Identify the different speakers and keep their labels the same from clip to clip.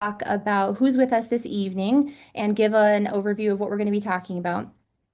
Speaker 1: talk about who's with us this evening and give an overview of what we're going to be talking about.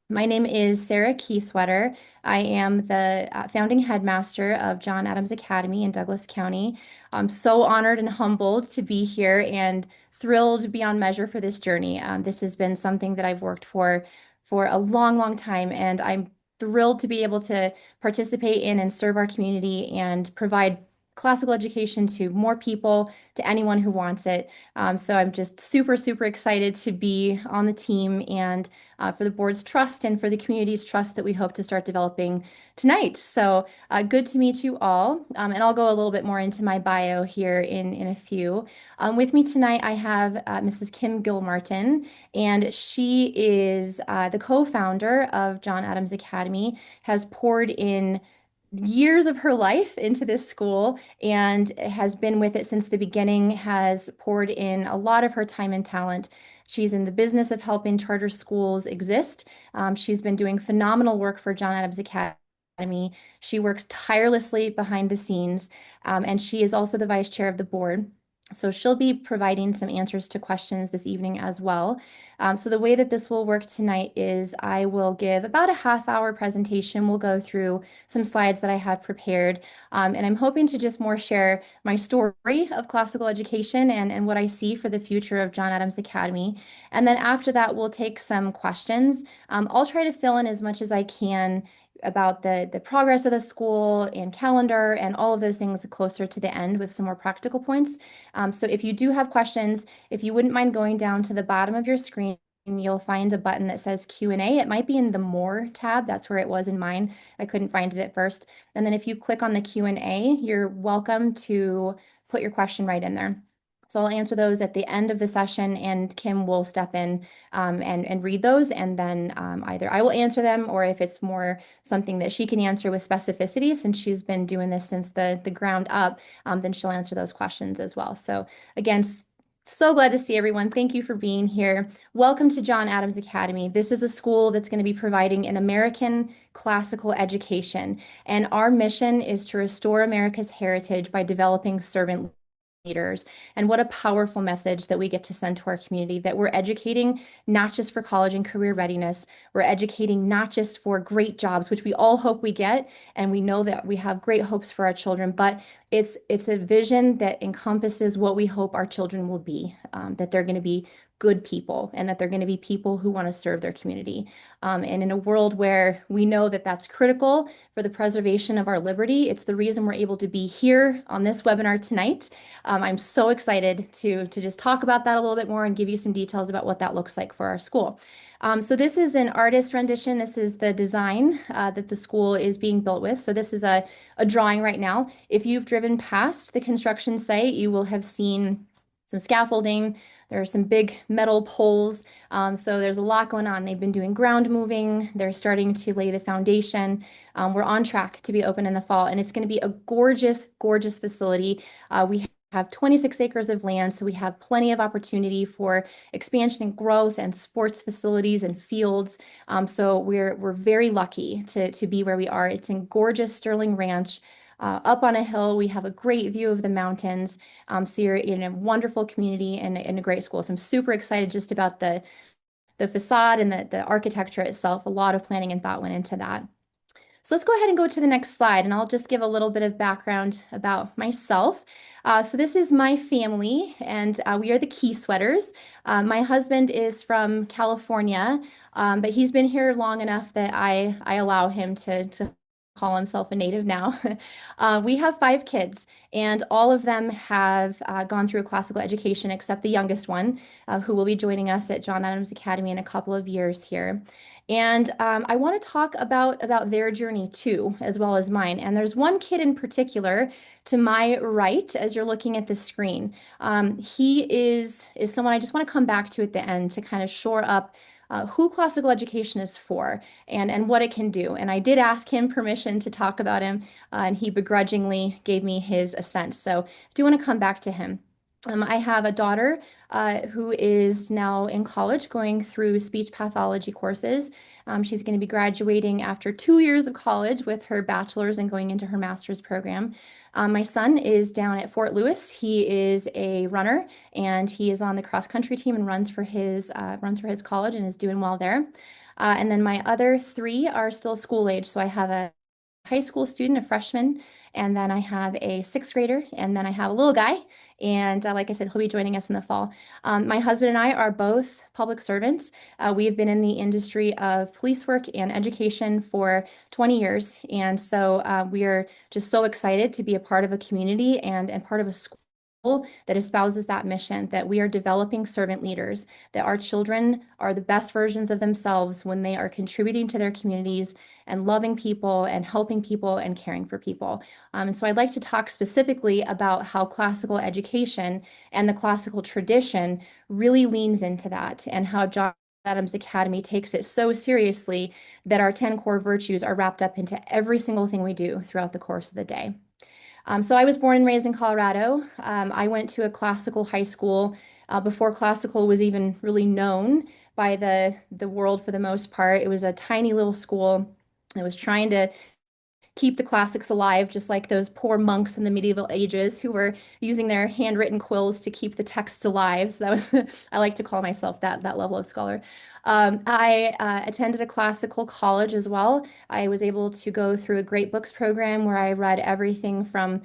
Speaker 1: My name is Sarah Kiesewetter. I am the founding headmaster of John Adams Academy in Douglas County. I'm so honored and humbled to be here and thrilled beyond measure for this journey. This has been something that I've worked for a long, long time, and I'm thrilled to be able to participate in and serve our community and provide classical education to more people, to anyone who wants it. So I'm just super, super excited to be on the team and for the board's trust and for the community's trust that we hope to start developing tonight. So good to meet you all. And I'll go a little bit more into my bio here in a few. With me tonight, I have Mrs. Kim Gilmartin, and she is the co-founder of John Adams Academy, has poured in years of her life into this school and has been with it since the beginning, has poured in a lot of her time and talent. She's in the business of helping charter schools exist. She's been doing phenomenal work for John Adams Academy. She works tirelessly behind the scenes, and she is also the vice chair of the board. So she'll be providing some answers to questions this evening as well. So the way that this will work tonight is I will give about a half-hour presentation. We'll go through some slides that I have prepared. And I'm hoping to just more share my story of classical education and what I see for the future of John Adams Academy. And then after that, we'll take some questions. I'll try to fill in as much as I can about the progress of the school and calendar and all of those things closer to the end with some more practical points. So if you do have questions, if you wouldn't mind going down to the bottom of your screen, you'll find a button that says Q&A. It might be in the More tab. That's where it was in mine. I couldn't find it at first. And then if you click on the Q&A, you're welcome to put your question right in there. So I'll answer those at the end of the session, and Kim will step in and read those, and then either I will answer them, or if it's more something that she can answer with specificity, since she's been doing this since the ground up, then she'll answer those questions as well. So again, so glad to see everyone. Thank you for being here. Welcome to John Adams Academy. This is a school that's going to be providing an American classical education, and our mission is to restore America's heritage by developing servant leaders. And what a powerful message that we get to send to our community, that we're educating not just for college and career readiness, we're educating not just for great jobs, which we all hope we get, and we know that we have great hopes for our children, but it's a vision that encompasses what we hope our children will be, that they're going to be good people and that they're going to be people who want to serve their community. And in a world where we know that that's critical for the preservation of our liberty, it's the reason we're able to be here on this webinar tonight. I'm so excited to just talk about that a little bit more and give you some details about what that looks like for our school. So this is an artist rendition. This is the design that the school is being built with. So this is a drawing right now. If you've driven past the construction site, you will have seen some scaffolding. There are some big metal poles. So there's a lot going on. They've been doing ground moving. They're starting to lay the foundation. We're on track to be open in the fall, and it's going to be a gorgeous, gorgeous facility. We have 26 acres of land, so we have plenty of opportunity for expansion and growth and sports facilities and fields. So we're very lucky to be where we are. It's in gorgeous Sterling Ranch. Up on a hill, we have a great view of the mountains. So you're in a wonderful community and in a great school. So I'm super excited just about the facade and the architecture itself. A lot of planning and thought went into that. So let's go ahead and go to the next slide, and I'll just give a little bit of background about myself. So this is my family, and we are the Kiesewetters. My husband is from California, but he's been here long enough that I allow him to call himself a native now. We have 5 kids, and all of them have gone through a classical education except the youngest one, who will be joining us at John Adams Academy in a couple of years here. And I want to talk about their journey too, as well as mine. And there's one kid in particular to my right, as you're looking at the screen. He is someone I just want to come back to at the end to kind of shore up who classical education is for and what it can do. And I did ask him permission to talk about him, and he begrudgingly gave me his assent. So I do want to come back to him. I have a daughter who is now in college going through speech pathology courses. She's going to be graduating after 2 years of college with her bachelor's and going into her master's program. My son is down at Fort Lewis. He is a runner and he is on the cross country team and runs for his college and is doing well there. And then my other three are still school age. So I have a high school student, a freshman, and then I have a sixth grader, and then I have a little guy. And like I said, he'll be joining us in the fall. My husband and I are both public servants. We have been in the industry of police work and education for 20 years. And so we are just so excited to be a part of a community and part of a school that espouses that mission, that we are developing servant leaders, that our children are the best versions of themselves when they are contributing to their communities and loving people and helping people and caring for people. And so I'd like to talk specifically about how classical education and the classical tradition really leans into that and how John Adams Academy takes it so seriously that our 10 core virtues are wrapped up into every single thing we do throughout the course of the day. So I was born and raised in Colorado. I went to a classical high school before classical was even really known by the world for the most part. It was a tiny little school that was trying to keep the classics alive, just like those poor monks in the medieval ages who were using their handwritten quills to keep the texts alive. So that was, I like to call myself that level of scholar. I attended a classical college as well. I was able to go through a great books program where I read everything from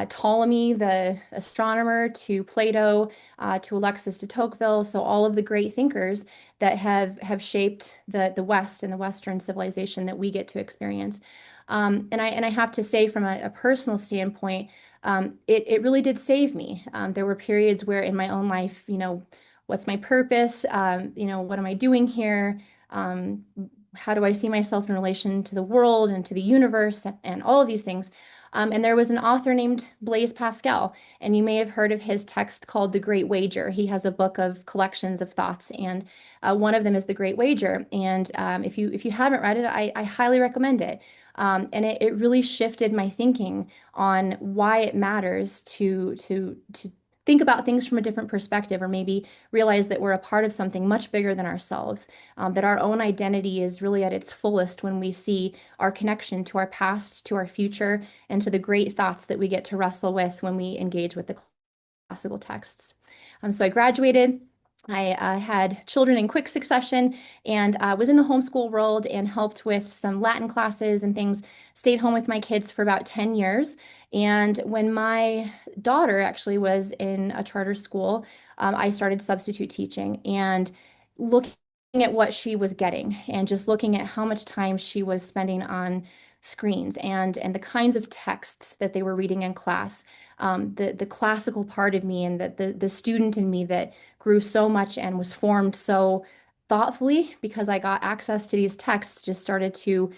Speaker 1: Ptolemy, the astronomer, to Plato, to Alexis de Tocqueville. So all of the great thinkers that have shaped the West and the Western civilization that we get to experience. And I have to say, from a personal standpoint, it really did save me. There were periods where in my own life, what's my purpose? What am I doing here? Um, how do I see myself in relation to the world and to the universe and all of these things? And there was an author named Blaise Pascal, and you may have heard of his text called The Great Wager. He has a book of collections of thoughts, and one of them is The Great Wager. And if you haven't read it, I highly recommend it. And it really shifted my thinking on why it matters to think about things from a different perspective, or maybe realize that we're a part of something much bigger than ourselves, that our own identity is really at its fullest when we see our connection to our past, to our future, and to the great thoughts that we get to wrestle with when we engage with the classical texts. So I graduated. I had children in quick succession and was in the homeschool world and helped with some Latin classes and things. Stayed home with my kids for about 10 years. And when my daughter actually was in a charter school, I started substitute teaching and looking at what she was getting and just looking at how much time she was spending on screens and the kinds of texts that they were reading in class. The classical part of me and the student in me that grew so much and was formed so thoughtfully because I got access to these texts just started to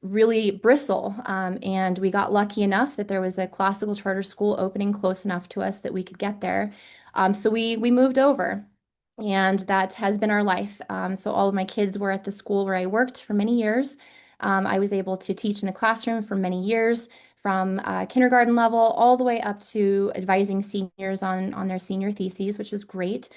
Speaker 1: really bristle. And we got lucky enough that there was a classical charter school opening close enough to us that we could get there. So we moved over. And that has been our life. So all of my kids were at the school where I worked for many years. I was able to teach in the classroom for many years, from kindergarten level all the way up to advising seniors on their senior theses, which was great.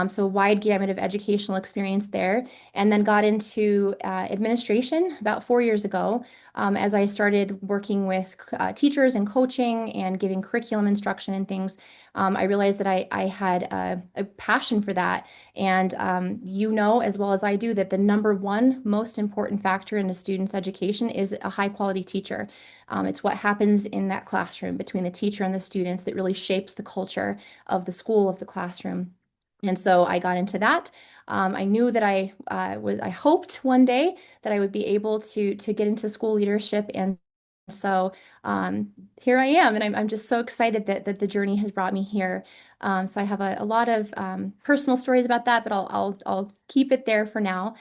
Speaker 1: So a wide gamut of educational experience there, and then got into administration about 4 years ago as I started working with teachers and coaching and giving curriculum instruction and things. I realized that I had a passion for that. And as well as I do, that the number one most important factor in a student's education is a high quality teacher. It's what happens in that classroom between the teacher and the students that really shapes the culture of the school, of the classroom. And so I got into that. I knew that I hoped one day that I would be able to get into school leadership. And so here I am, and I'm just so excited that the journey has brought me here. So I have a lot of personal stories about that, but I'll keep it there for now.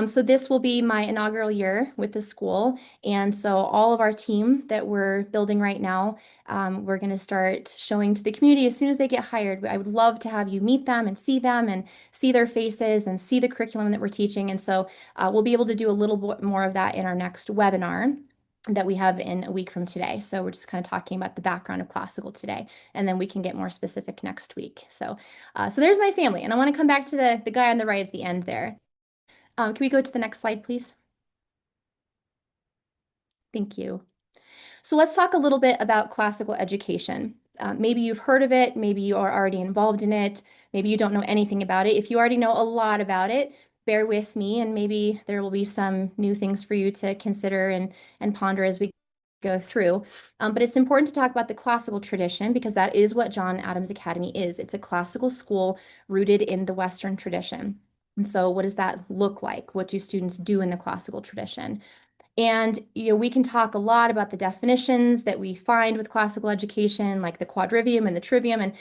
Speaker 1: So this will be my inaugural year with the school, and so all of our team that we're building right now, we're going to start showing to the community as soon as they get hired. I would love to have you meet them and see their faces and see the curriculum that we're teaching, and so we'll be able to do a little bit more of that in our next webinar. that we have in a week from today. So we're just kind of talking about the background of classical today, and then we can get more specific next week. So there's my family, and I want to come back to the guy on the right at the end there. Can we go to the next slide, please? Thank you. So let's talk a little bit about classical education. Maybe you've heard of it, maybe you are already involved in it, maybe you don't know anything about it. If you already know a lot about it, bear with me, and maybe there will be some new things for you to consider and ponder as we go through. But it's important to talk about the classical tradition because that is what John Adams Academy is. It's a classical school rooted in the Western tradition. And so what does that look like? What do students do in the classical tradition? And we can talk a lot about the definitions that we find with classical education, like the quadrivium and the trivium, and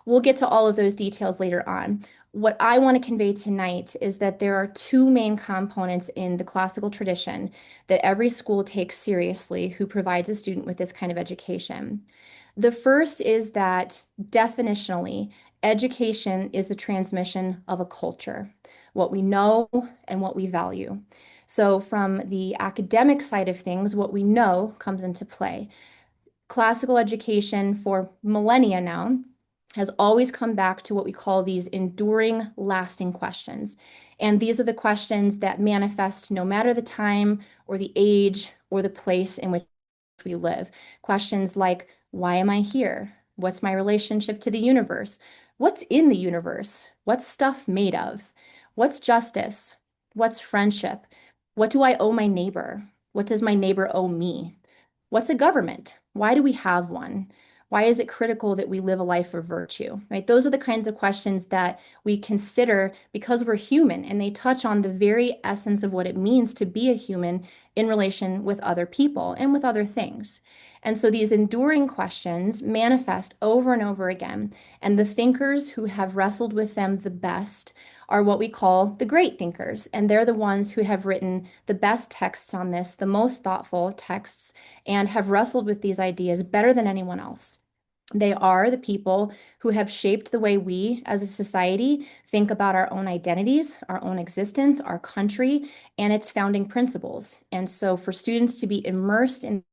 Speaker 1: we'll get to all of those details later on. What I want to convey tonight is that there are two main components in the classical tradition that every school takes seriously who provides a student with this kind of education. The first is that definitionally, education is the transmission of a culture, what we know and what we value. So, from the academic side of things, what we know comes into play. Classical education for millennia now has always come back to what we call these enduring, lasting questions. And these are the questions that manifest no matter the time or the age or the place in which we live. Questions like, why am I here? What's my relationship to the universe? What's in the universe? What's stuff made of? What's justice? What's friendship? What do I owe my neighbor? What does my neighbor owe me? What's a government? Why do we have one? Why is it critical that we live a life of virtue? Right? Those are the kinds of questions that we consider because we're human, and they touch on the very essence of what it means to be a human in relation with other people and with other things. And so these enduring questions manifest over and over again. And the thinkers who have wrestled with them the best are what we call the great thinkers. And they're the ones who have written the best texts on this, the most thoughtful texts, and have wrestled with these ideas better than anyone else. They are the people who have shaped the way we as a society think about our own identities, our own existence, our country, and its founding principles. And so for students to be immersed in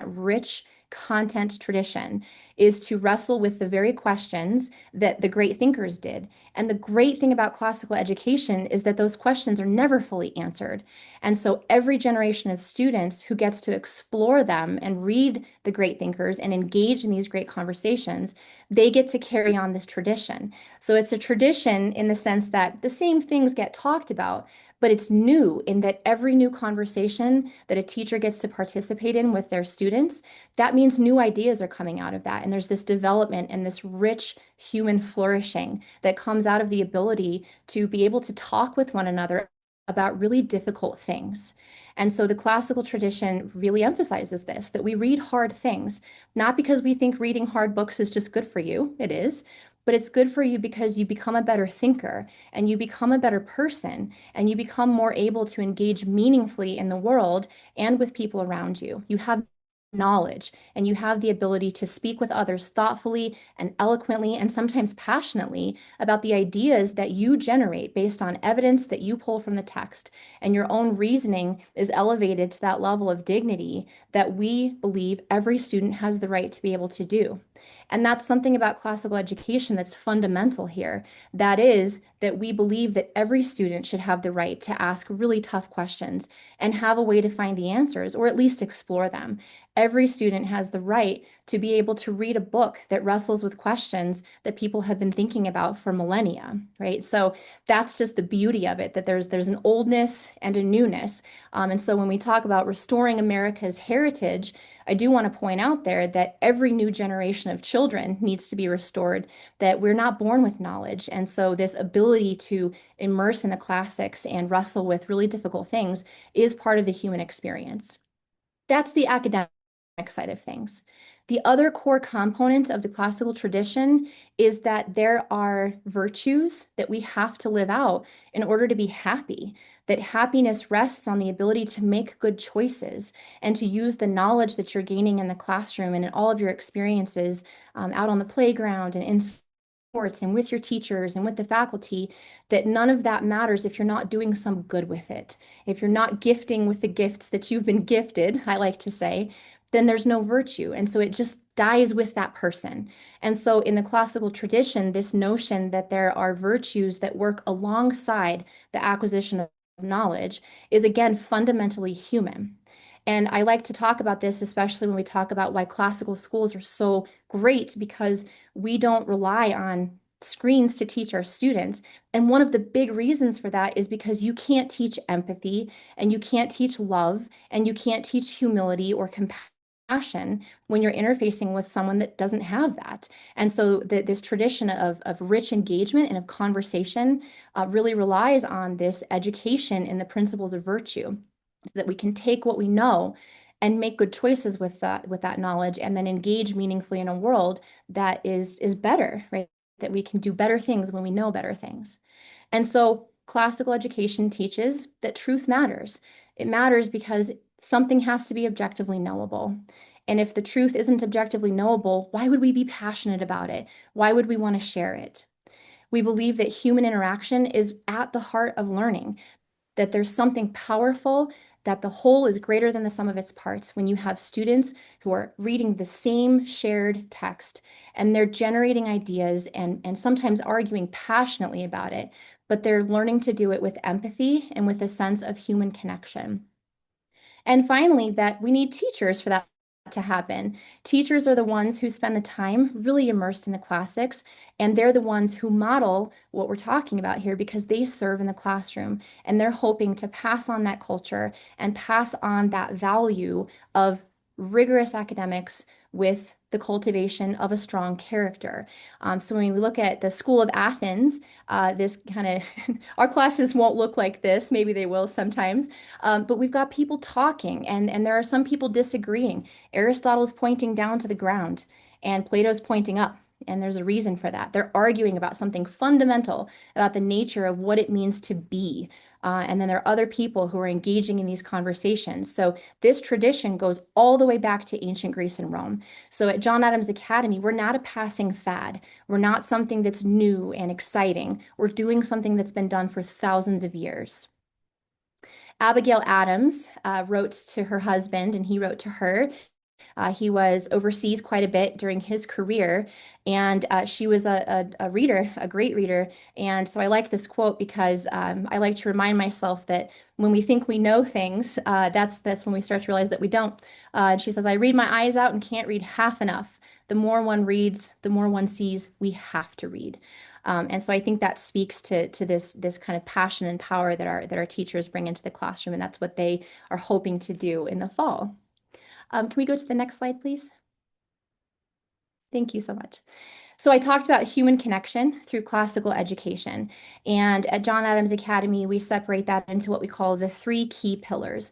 Speaker 1: rich content tradition is to wrestle with the very questions that the great thinkers did. And the great thing about classical education is that those questions are never fully answered. And so every generation of students who gets to explore them and read the great thinkers and engage in these great conversations, they get to carry on this tradition. So it's a tradition in the sense that the same things get talked about, but it's new in that every new conversation that a teacher gets to participate in with their students, that means new ideas are coming out of that. And there's this development and this rich human flourishing that comes out of the ability to be able to talk with one another about really difficult things. And so the classical tradition really emphasizes this, that we read hard things, not because we think reading hard books is just good for you, it is, but it's good for you because you become a better thinker and you become a better person and you become more able to engage meaningfully in the world and with people around you. You have knowledge and you have the ability to speak with others thoughtfully and eloquently and sometimes passionately about the ideas that you generate based on evidence that you pull from the text. And your own reasoning is elevated to that level of dignity that we believe every student has the right to be able to do. And that's something about classical education that's fundamental here. That is, that we believe that every student should have the right to ask really tough questions and have a way to find the answers, or at least explore them. Every student has the right to be able to read a book that wrestles with questions that people have been thinking about for millennia, right? So that's just the beauty of it, that there's an oldness and a newness. And so when we talk about restoring America's heritage, I do want to point out there that every new generation of children needs to be restored, that we're not born with knowledge. And so this ability to immerse in the classics and wrestle with really difficult things is part of the human experience. That's the academic side of things. The other core component of the classical tradition is that there are virtues that we have to live out in order to be happy, that happiness rests on the ability to make good choices and to use the knowledge that you're gaining in the classroom and in all of your experiences out on the playground and in supports and with your teachers and with the faculty, that none of that matters if you're not doing some good with it. If you're not gifting with the gifts that you've been gifted, I like to say, then there's no virtue. And so it just dies with that person. And so in the classical tradition, this notion that there are virtues that work alongside the acquisition of knowledge is again fundamentally human. And I like to talk about this, especially when we talk about why classical schools are so great, because we don't rely on screens to teach our students. And one of the big reasons for that is because you can't teach empathy and you can't teach love and you can't teach humility or compassion when you're interfacing with someone that doesn't have that. And so this tradition of rich engagement and of conversation really relies on this education in the principles of virtue so that we can take what we know and make good choices with that knowledge and then engage meaningfully in a world that is better, right? That we can do better things when we know better things. And so classical education teaches that truth matters. It matters because something has to be objectively knowable. And if the truth isn't objectively knowable, why would we be passionate about it? Why would we want to share it? We believe that human interaction is at the heart of learning, that there's something powerful, that the whole is greater than the sum of its parts when you have students who are reading the same shared text and they're generating ideas and sometimes arguing passionately about it, but they're learning to do it with empathy and with a sense of human connection. And finally, that we need teachers for that to happen. Teachers are the ones who spend the time really immersed in the classics, and they're the ones who model what we're talking about here because they serve in the classroom and they're hoping to pass on that culture and pass on that value of rigorous academics with the cultivation of a strong character. So when we look at the School of Athens, this kind of, our classes won't look like this, maybe they will sometimes, but we've got people talking, and there are some people disagreeing. Aristotle's pointing down to the ground, and Plato's pointing up. And there's a reason for that. They're arguing about something fundamental about the nature of what it means to be. And then there are other people who are engaging in these conversations. So this tradition goes all the way back to ancient Greece and Rome. So at John Adams Academy, we're not a passing fad. We're not something that's new and exciting. We're doing something that's been done for thousands of years. Abigail Adams wrote to her husband, and he wrote to her. He was overseas quite a bit during his career, and she was a reader, a great reader. And so I like this quote because I like to remind myself that when we think we know things, that's when we start to realize that we don't. And she says, "I read my eyes out and can't read half enough. The more one reads, the more one sees we have to read." And so I think that speaks to this kind of passion and power that our teachers bring into the classroom, and that's what they are hoping to do in the fall. Can we go to the next slide, please? Thank you so much. So I talked about human connection through classical education. And at John Adams Academy, we separate that into what we call the three key pillars.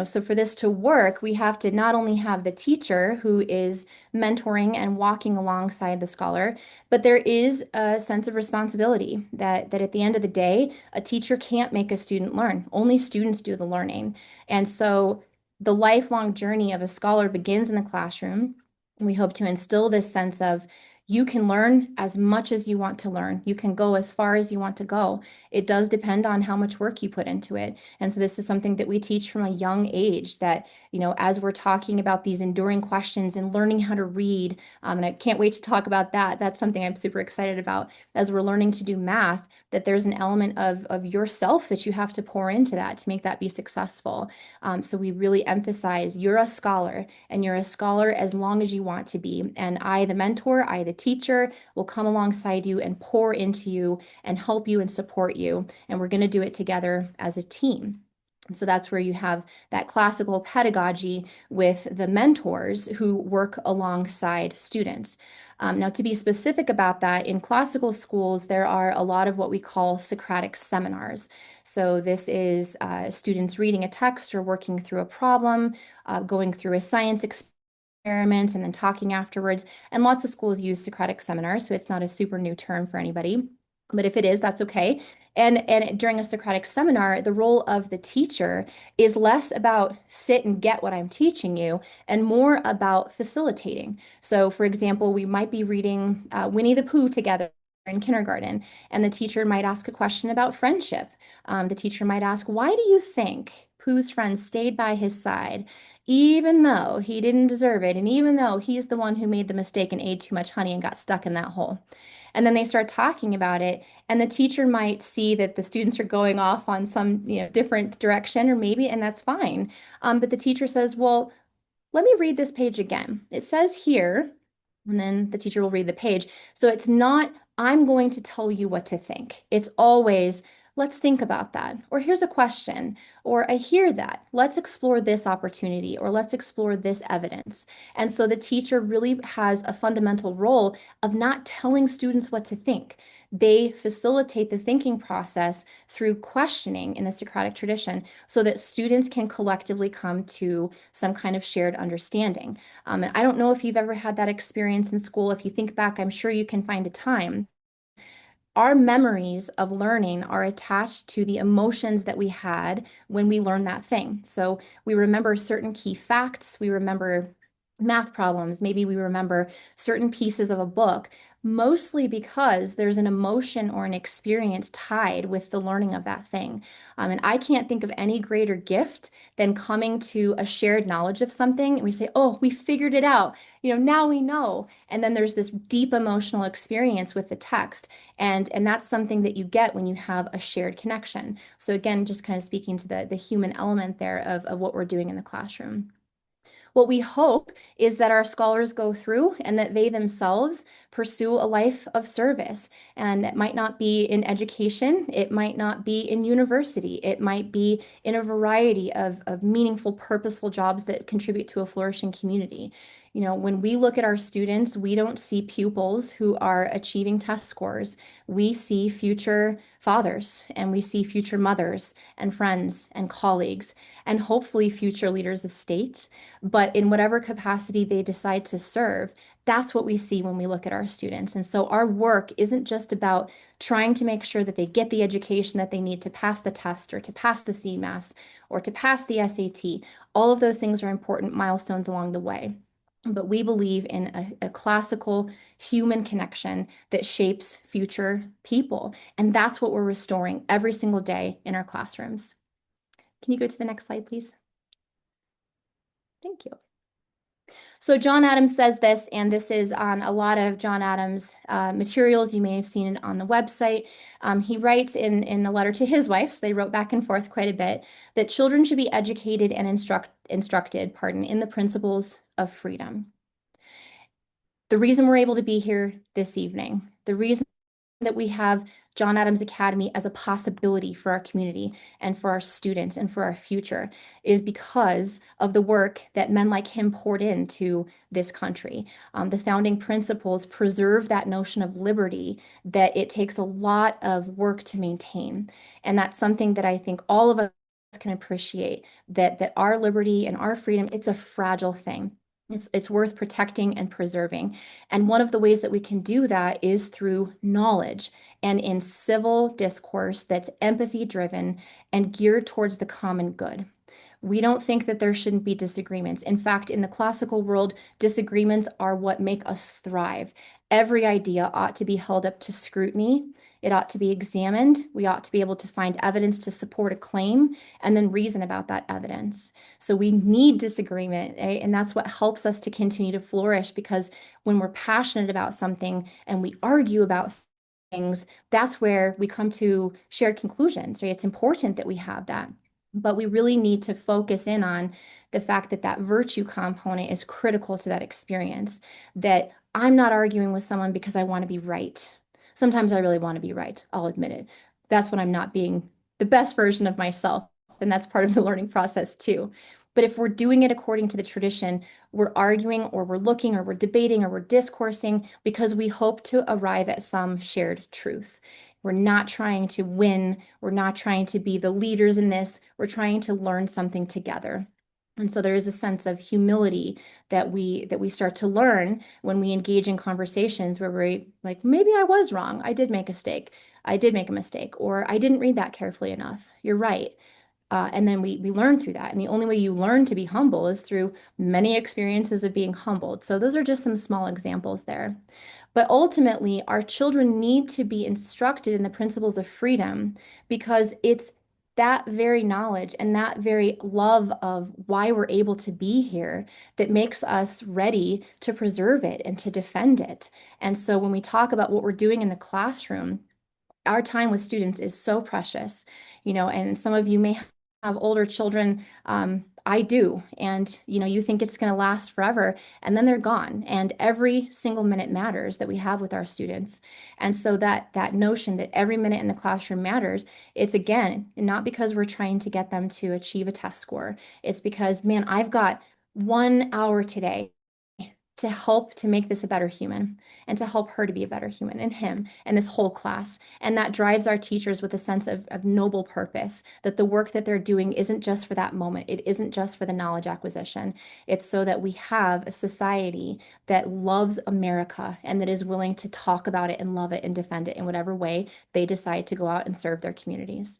Speaker 1: So for this to work, we have to not only have the teacher who is mentoring and walking alongside the scholar, but there is a sense of responsibility that at the end of the day, a teacher can't make a student learn. Only students do the learning. And so the lifelong journey of a scholar begins in the classroom. We hope to instill this sense of you can learn as much as you want to learn. You can go as far as you want to go. It does depend on how much work you put into it. And so this is something that we teach from a young age that, as we're talking about these enduring questions and learning how to read, and I can't wait to talk about that. That's something I'm super excited about as we're learning to do math, that there's an element of yourself that you have to pour into that to make that be successful. So we really emphasize you're a scholar and you're a scholar as long as you want to be. And I, the mentor, I, the teacher, will come alongside you and pour into you and help you and support you. And we're going to do it together as a team. And so that's where you have that classical pedagogy with the mentors who work alongside students. Now, to be specific about that, in classical schools, there are a lot of what we call Socratic seminars. So this is students reading a text or working through a problem, going through a science experiment, and then talking afterwards. And lots of schools use Socratic seminars, so it's not a super new term for anybody. But if it is, that's okay. And during a Socratic seminar, the role of the teacher is less about sit and get what I'm teaching you and more about facilitating. So, for example, we might be reading Winnie the Pooh together in kindergarten, and the teacher might ask a question about friendship. The teacher might ask, why do you think Pooh's friend stayed by his side, even though he didn't deserve it, and even though he's the one who made the mistake and ate too much honey and got stuck in that hole? And then they start talking about it, and the teacher might see that the students are going off on some, different direction, or maybe, and that's fine. But the teacher says, well, let me read this page again. It says here, and then the teacher will read the page. So it's not, I'm going to tell you what to think. It's always, let's think about that. Or here's a question. Or I hear that. Let's explore this opportunity, or let's explore this evidence. And so the teacher really has a fundamental role of not telling students what to think. They facilitate the thinking process through questioning in the Socratic tradition so that students can collectively come to some kind of shared understanding. And I don't know if you've ever had that experience in school. If you think back, I'm sure you can find a time. Our memories of learning are attached to the emotions that we had when we learned that thing. So we remember certain key facts, we remember math problems, maybe we remember certain pieces of a book, mostly because there's an emotion or an experience tied with the learning of that thing. And I can't think of any greater gift than coming to a shared knowledge of something and we say, oh, we figured it out. Now we know. And then there's this deep emotional experience with the text. And that's something that you get when you have a shared connection. So again, just kind of speaking to the human element there of what we're doing in the classroom. What we hope is that our scholars go through and that they themselves pursue a life of service. And it might not be in education, it might not be in university, it might be in a variety of meaningful, purposeful jobs that contribute to a flourishing community. When we look at our students, we don't see pupils who are achieving test scores. We see future fathers and we see future mothers and friends and colleagues and hopefully future leaders of state. But in whatever capacity they decide to serve, that's what we see when we look at our students. And so our work isn't just about trying to make sure that they get the education that they need to pass the test or to pass the CMAS or to pass the SAT. All of those things are important milestones along the way. But we believe in a classical human connection that shapes future people. And that's what we're restoring every single day in our classrooms. Can you go to the next slide, please? Thank you. So John Adams says this, and this is on a lot of John Adams materials. You may have seen it on the website. He writes in a letter to his wife, so they wrote back and forth quite a bit, that children should be educated and instructed, in the principles of freedom. The reason we're able to be here this evening, the reason that we have John Adams Academy as a possibility for our community and for our students and for our future is because of the work that men like him poured into this country. The founding principles preserve that notion of liberty that it takes a lot of work to maintain. And that's something that I think all of us can appreciate, that our liberty and our freedom, it's a fragile thing. It's worth protecting and preserving. And one of the ways that we can do that is through knowledge and in civil discourse that's empathy driven and geared towards the common good. We don't think that there shouldn't be disagreements. In fact, in the classical world, disagreements are what make us thrive. Every idea ought to be held up to scrutiny. It ought to be examined. We ought to be able to find evidence to support a claim and then reason about that evidence. So we need disagreement, eh? And that's what helps us to continue to flourish, because when we're passionate about something and we argue about things, that's where we come to shared conclusions, right? It's important that we have that. But we really need to focus in on the fact that that virtue component is critical to that experience, that I'm not arguing with someone because I want to be right. Sometimes I really want to be right. I'll admit it. That's when I'm not being the best version of myself. And that's part of the learning process too. But if we're doing it according to the tradition, we're arguing or we're looking or we're debating or we're discoursing because we hope to arrive at some shared truth. We're not trying to win. We're not trying to be the leaders in this. We're trying to learn something together. And so there is a sense of humility that we start to learn when we engage in conversations where we're like, maybe I was wrong. I did make a mistake. I did make a mistake, or I didn't read that carefully enough. You're right. And then we learn through that. And the only way you learn to be humble is through many experiences of being humbled. So those are just some small examples there. But ultimately, our children need to be instructed in the principles of freedom because it's that very knowledge and that very love of why we're able to be here that makes us ready to preserve it and to defend it. And so when we talk about what we're doing in the classroom, our time with students is so precious, and some of you may have older children. I do. And, you think it's going to last forever, and then they're gone. And every single minute matters that we have with our students. And so that notion that every minute in the classroom matters, it's again, not because we're trying to get them to achieve a test score. It's because, man, I've got 1 hour today to help to make this a better human and to help her to be a better human and him and this whole class. And that drives our teachers with a sense of noble purpose, that the work that they're doing isn't just for that moment. It isn't just for the knowledge acquisition. It's so that we have a society that loves America and that is willing to talk about it and love it and defend it in whatever way they decide to go out and serve their communities.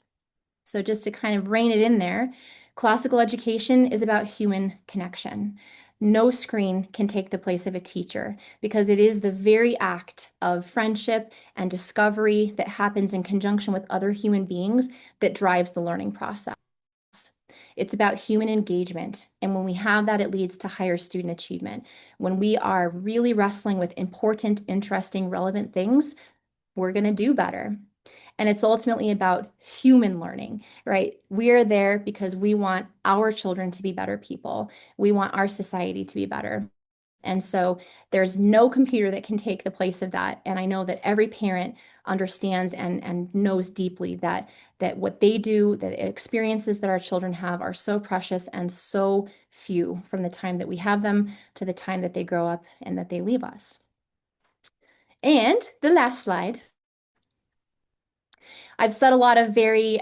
Speaker 1: So just to kind of rein it in there, classical education is about human connection. No screen can take the place of a teacher because it is the very act of friendship and discovery that happens in conjunction with other human beings that drives the learning process. It's about human engagement. And when we have that, it leads to higher student achievement. When we are really wrestling with important, interesting, relevant things, we're going to do better. And it's ultimately about human learning, right? We are there because we want our children to be better people. We want our society to be better. And so there's no computer that can take the place of that. And I know that every parent understands and knows deeply that what they do, the experiences that our children have are so precious and so few from the time that we have them to the time that they grow up and that they leave us. And the last slide. I've said a lot of very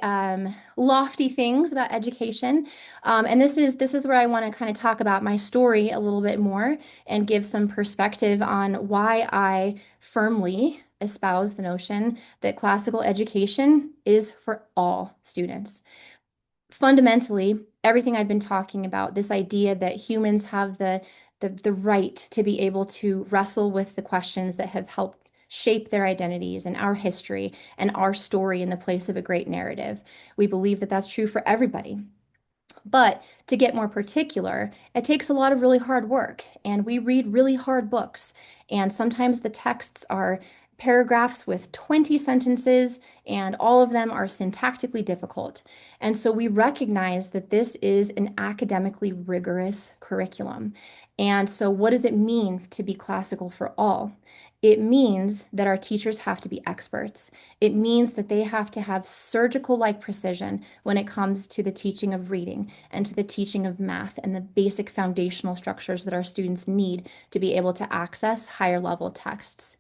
Speaker 1: lofty things about education, and this is where I want to kind of talk about my story a little bit more and give some perspective on why I firmly espouse the notion that classical education is for all students. Fundamentally, everything I've been talking about, this idea that humans have the right to be able to wrestle with the questions that have helped shape their identities and our history and our story in the place of a great narrative. We believe that that's true for everybody. But to get more particular, it takes a lot of really hard work, and we read really hard books. And sometimes the texts are paragraphs with 20 sentences, and all of them are syntactically difficult. And so we recognize that this is an academically rigorous curriculum. And so, what does it mean to be classical for all? It means that our teachers have to be experts. It means that they have to have surgical like precision when it comes to the teaching of reading and to the teaching of math and the basic foundational structures that our students need to be able to access higher level texts.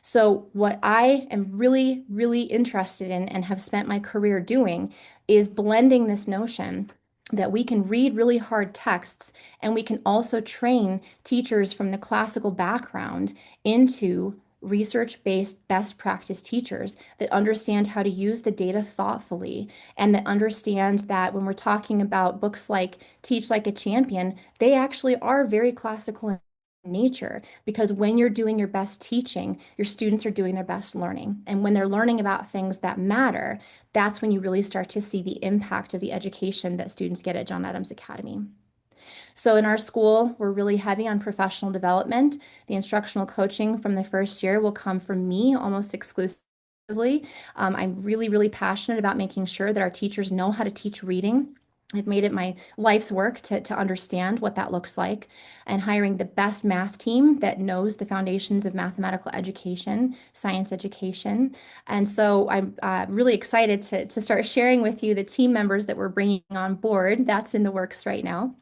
Speaker 1: So, what I am really, really interested in and have spent my career doing is blending this notion that we can read really hard texts and we can also train teachers from the classical background into research-based best practice teachers that understand how to use the data thoughtfully and that understand that when we're talking about books like Teach Like a Champion, they actually are very classical in nature because when you're doing your best teaching, your students are doing their best learning. And when they're learning about things that matter, that's when you really start to see the impact of the education that students get at John Adams Academy. So in our school, we're really heavy on professional development. The instructional coaching from the first year will come from me almost exclusively. I'm really, really passionate about making sure that our teachers know how to teach reading. I've made it my life's work to understand what that looks like and hiring the best math team that knows the foundations of mathematical education, science education. And so I'm really excited to start sharing with you the team members that we're bringing on board. That's in the works right now.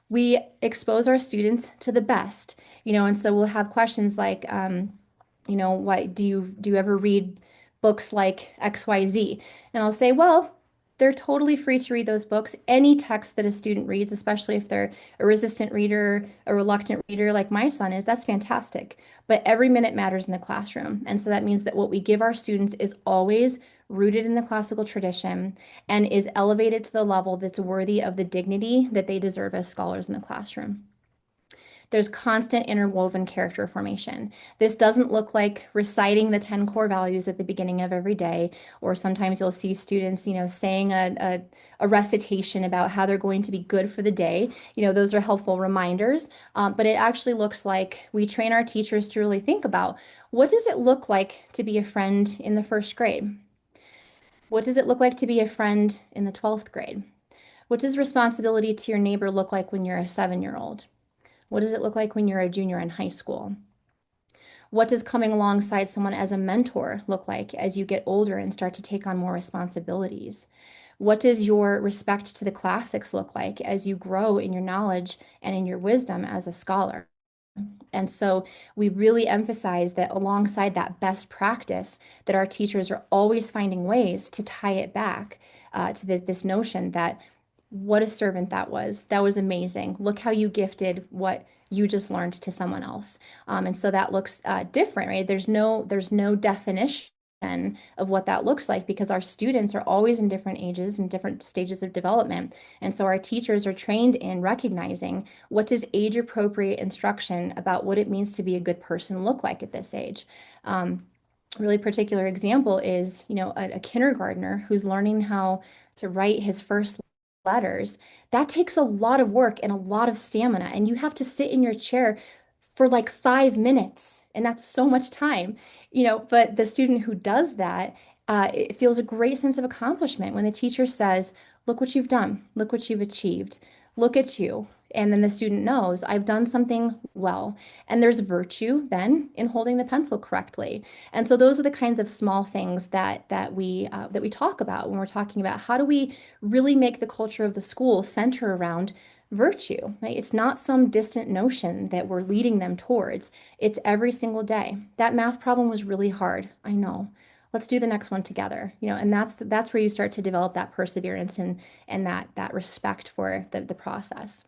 Speaker 1: We expose our students to the best, and so we'll have questions like, what do you ever read books like XYZ? And I'll say, well, they're totally free to read those books. Any text that a student reads, especially if they're a resistant reader, a reluctant reader like my son is, that's fantastic. But every minute matters in the classroom. And so that means that what we give our students is always rooted in the classical tradition and is elevated to the level that's worthy of the dignity that they deserve as scholars in the classroom. There's constant interwoven character formation. This doesn't look like reciting the 10 core values at the beginning of every day, or sometimes you'll see students, saying a recitation about how they're going to be good for the day. Those are helpful reminders. But it actually looks like we train our teachers to really think about what does it look like to be a friend in the first grade? What does it look like to be a friend in the 12th grade? What does responsibility to your neighbor look like when you're a 7-year-old? What does it look like when you're a junior in high school? What does coming alongside someone as a mentor look like as you get older and start to take on more responsibilities? What does your respect to the classics look like as you grow in your knowledge and in your wisdom as a scholar? And so we really emphasize that alongside that best practice, that our teachers are always finding ways to tie it back to this notion that what a servant that was. That was amazing. Look how you gifted what you just learned to someone else. And so that looks different, right? There's no definition of what that looks like because our students are always in different ages and different stages of development. And so our teachers are trained in recognizing what does age appropriate instruction about what it means to be a good person look like at this age. A really particular example is, a kindergartner who's learning how to write his first letters. That takes a lot of work and a lot of stamina, and you have to sit in your chair for like 5 minutes, and that's so much time, but the student who does that, it feels a great sense of accomplishment when the teacher says, look what you've done, look what you've achieved, look at you. And then the student knows I've done something well. And there's virtue then in holding the pencil correctly. And so those are the kinds of small things that we talk about when we're talking about how do we really make the culture of the school center around virtue, right? It's not some distant notion that we're leading them towards. It's every single day. That math problem was really hard. I know. Let's do the next one together. And that's where you start to develop that perseverance and that respect for the process.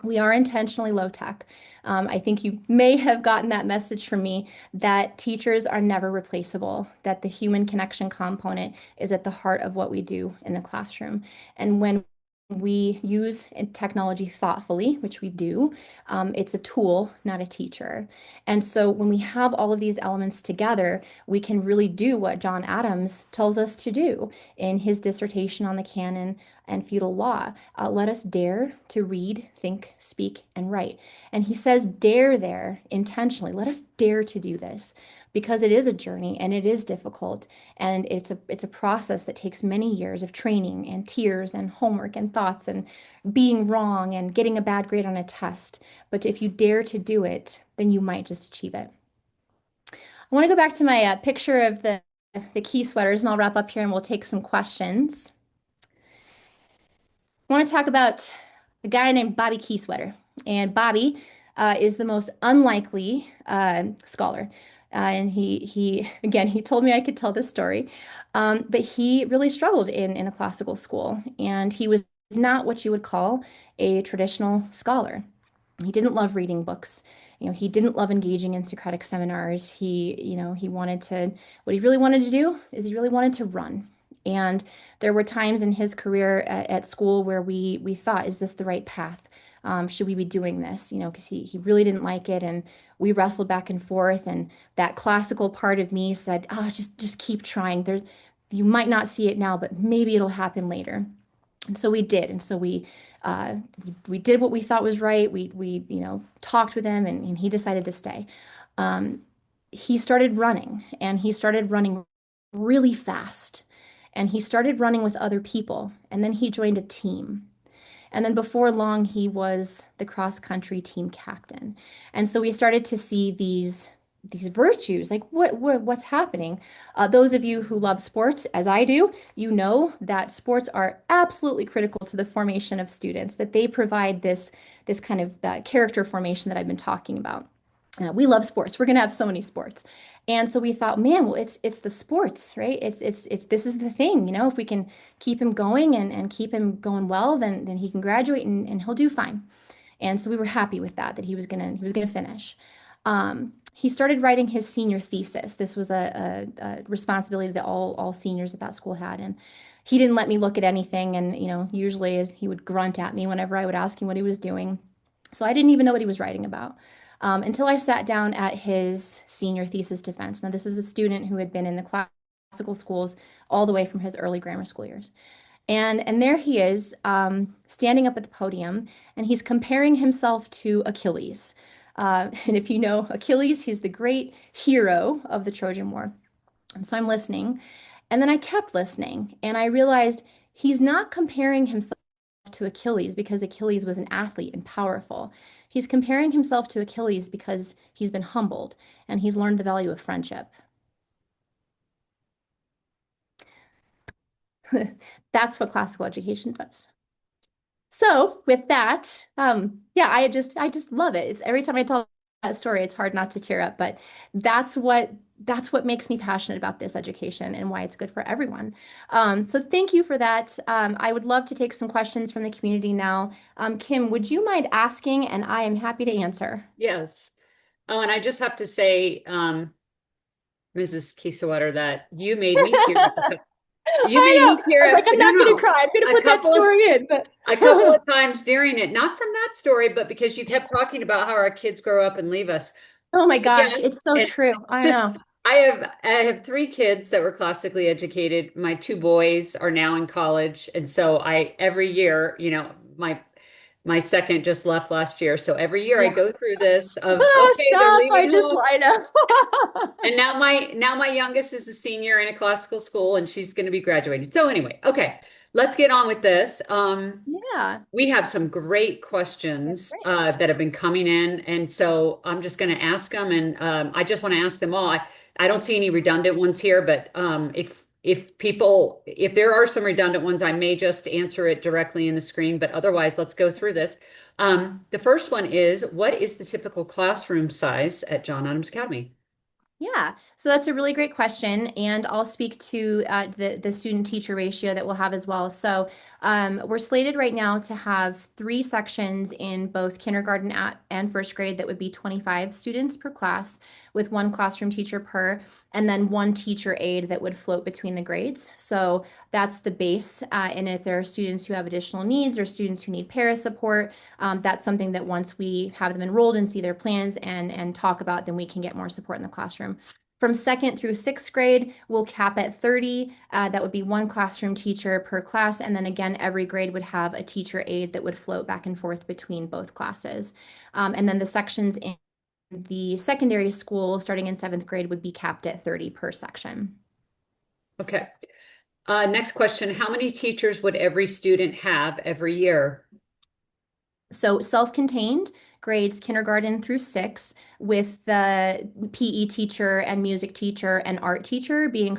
Speaker 1: We are intentionally low tech. I think you may have gotten that message from me that teachers are never replaceable, that the human connection component is at the heart of what we do in the classroom. And when we use technology thoughtfully, which we do, it's a tool, not a teacher. And so when we have all of these elements together, we can really do what John Adams tells us to do in his dissertation on the canon and feudal law. Let us dare to read, think, speak, and write. And he says, dare there intentionally. Let us dare to do this because it is a journey and it is difficult. And it's a process that takes many years of training and tears and homework and thoughts and being wrong and getting a bad grade on a test. But if you dare to do it, then you might just achieve it. I want to go back to my picture of the key sweaters, and I'll wrap up here and we'll take some questions. I want to talk about a guy named Bobby Kiesewetter. And Bobby is the most unlikely scholar. And he again, he told me I could tell this story. But he really struggled in a classical school. And he was not what you would call a traditional scholar. He didn't love reading books. He didn't love engaging in Socratic seminars. He wanted to, what he really wanted to do is he really wanted to run. And there were times in his career at school where we thought, is this the right path? Should we be doing this? Because he really didn't like it. And we wrestled back and forth. And that classical part of me said, oh, just keep trying. You might not see it now, but maybe it'll happen later. And so we did. And so we did what we thought was right. We talked with him and he decided to stay. Um, he started running and he started running really fast. And he started running with other people. And then he joined a team. And then before long, he was the cross country team captain. And so we started to see these virtues, like what's happening. Those of you who love sports, as I do, you know that sports are absolutely critical to the formation of students, that they provide this kind of character formation that I've been talking about. We love sports. We're going to have so many sports. And so we thought, man, well, it's the sports, right? It's this is the thing, if we can keep him going and keep him going well, then he can graduate and he'll do fine. And so we were happy with that he was gonna finish. He started writing his senior thesis. This was a responsibility that all seniors at that school had. And he didn't let me look at anything. And, usually he would grunt at me whenever I would ask him what he was doing. So I didn't even know what he was writing about until I sat down at his senior thesis defense. Now, this is a student who had been in the classical schools all the way from his early grammar school years. And there he is, standing up at the podium, and he's comparing himself to Achilles. And if you know Achilles, he's the great hero of the Trojan War. And so I'm listening, and then I kept listening, and I realized he's not comparing himself to Achilles because Achilles was an athlete and powerful. He's comparing himself to Achilles because he's been humbled and he's learned the value of friendship. That's what classical education does. So with that, yeah, I just love it. It's every time I tell that story, it's hard not to tear up, but that's what that's what makes me passionate about this education and why it's good for everyone. So thank you for that. I would love to take some questions from the community now. Kim, would you mind asking? And I am happy to answer.
Speaker 2: Yes. Oh, and I just have to say, Mrs. Kiesewetter, that you made me tear up. You
Speaker 1: I
Speaker 2: made
Speaker 1: know.
Speaker 2: me
Speaker 1: I
Speaker 2: tear
Speaker 1: was like,
Speaker 2: up.
Speaker 1: I'm
Speaker 2: No,
Speaker 1: not going to
Speaker 2: no,
Speaker 1: cry. I'm going to
Speaker 2: a
Speaker 1: put that
Speaker 2: couple of
Speaker 1: story in, but
Speaker 2: a couple of times during it, not from that story, but because you kept talking about how our kids grow up and leave us.
Speaker 1: oh my
Speaker 2: But
Speaker 1: gosh,
Speaker 2: yes,
Speaker 1: it's so
Speaker 2: and
Speaker 1: true. I know.
Speaker 2: I have three kids that were classically educated. My two boys are now in college, and so I every year, my second just left last year, so every year I
Speaker 1: Yeah.
Speaker 2: go through this of
Speaker 1: Ah,
Speaker 2: okay, they're
Speaker 1: stop.
Speaker 2: leaving home.
Speaker 1: I know.
Speaker 2: And now my youngest is a senior in a classical school and she's going to be graduating. So anyway, okay, let's get on with this.
Speaker 1: Yeah.
Speaker 2: We have some great
Speaker 1: That's
Speaker 2: questions
Speaker 1: great.
Speaker 2: that have been coming in, and so I'm just going to ask them, and I just want to ask them all. I don't see any redundant ones here, but if there are some redundant ones, I may just answer it directly in the screen. But otherwise, let's go through this. The first one is, what is the typical classroom size at John Adams Academy?
Speaker 1: Yeah, so that's a really great question, and I'll speak to the student teacher ratio that we'll have as well. So we're slated right now to have three sections in both kindergarten and first grade that would be 25 students per class, with one classroom teacher per, and then one teacher aide that would float between the grades. So that's the base. And if there are students who have additional needs or students who need para support, that's something that once we have them enrolled and see their plans and talk about, then we can get more support in the classroom. From second through sixth grade, we'll cap at 30. That would be one classroom teacher per class. And then again, every grade would have a teacher aide that would float back and forth between both classes. And then the sections in the secondary school, starting in seventh grade, would be capped at 30 per section.
Speaker 2: Okay. Next question. How many teachers would every student have every year?
Speaker 1: So self-contained grades kindergarten through six, with the PE teacher and music teacher and art teacher being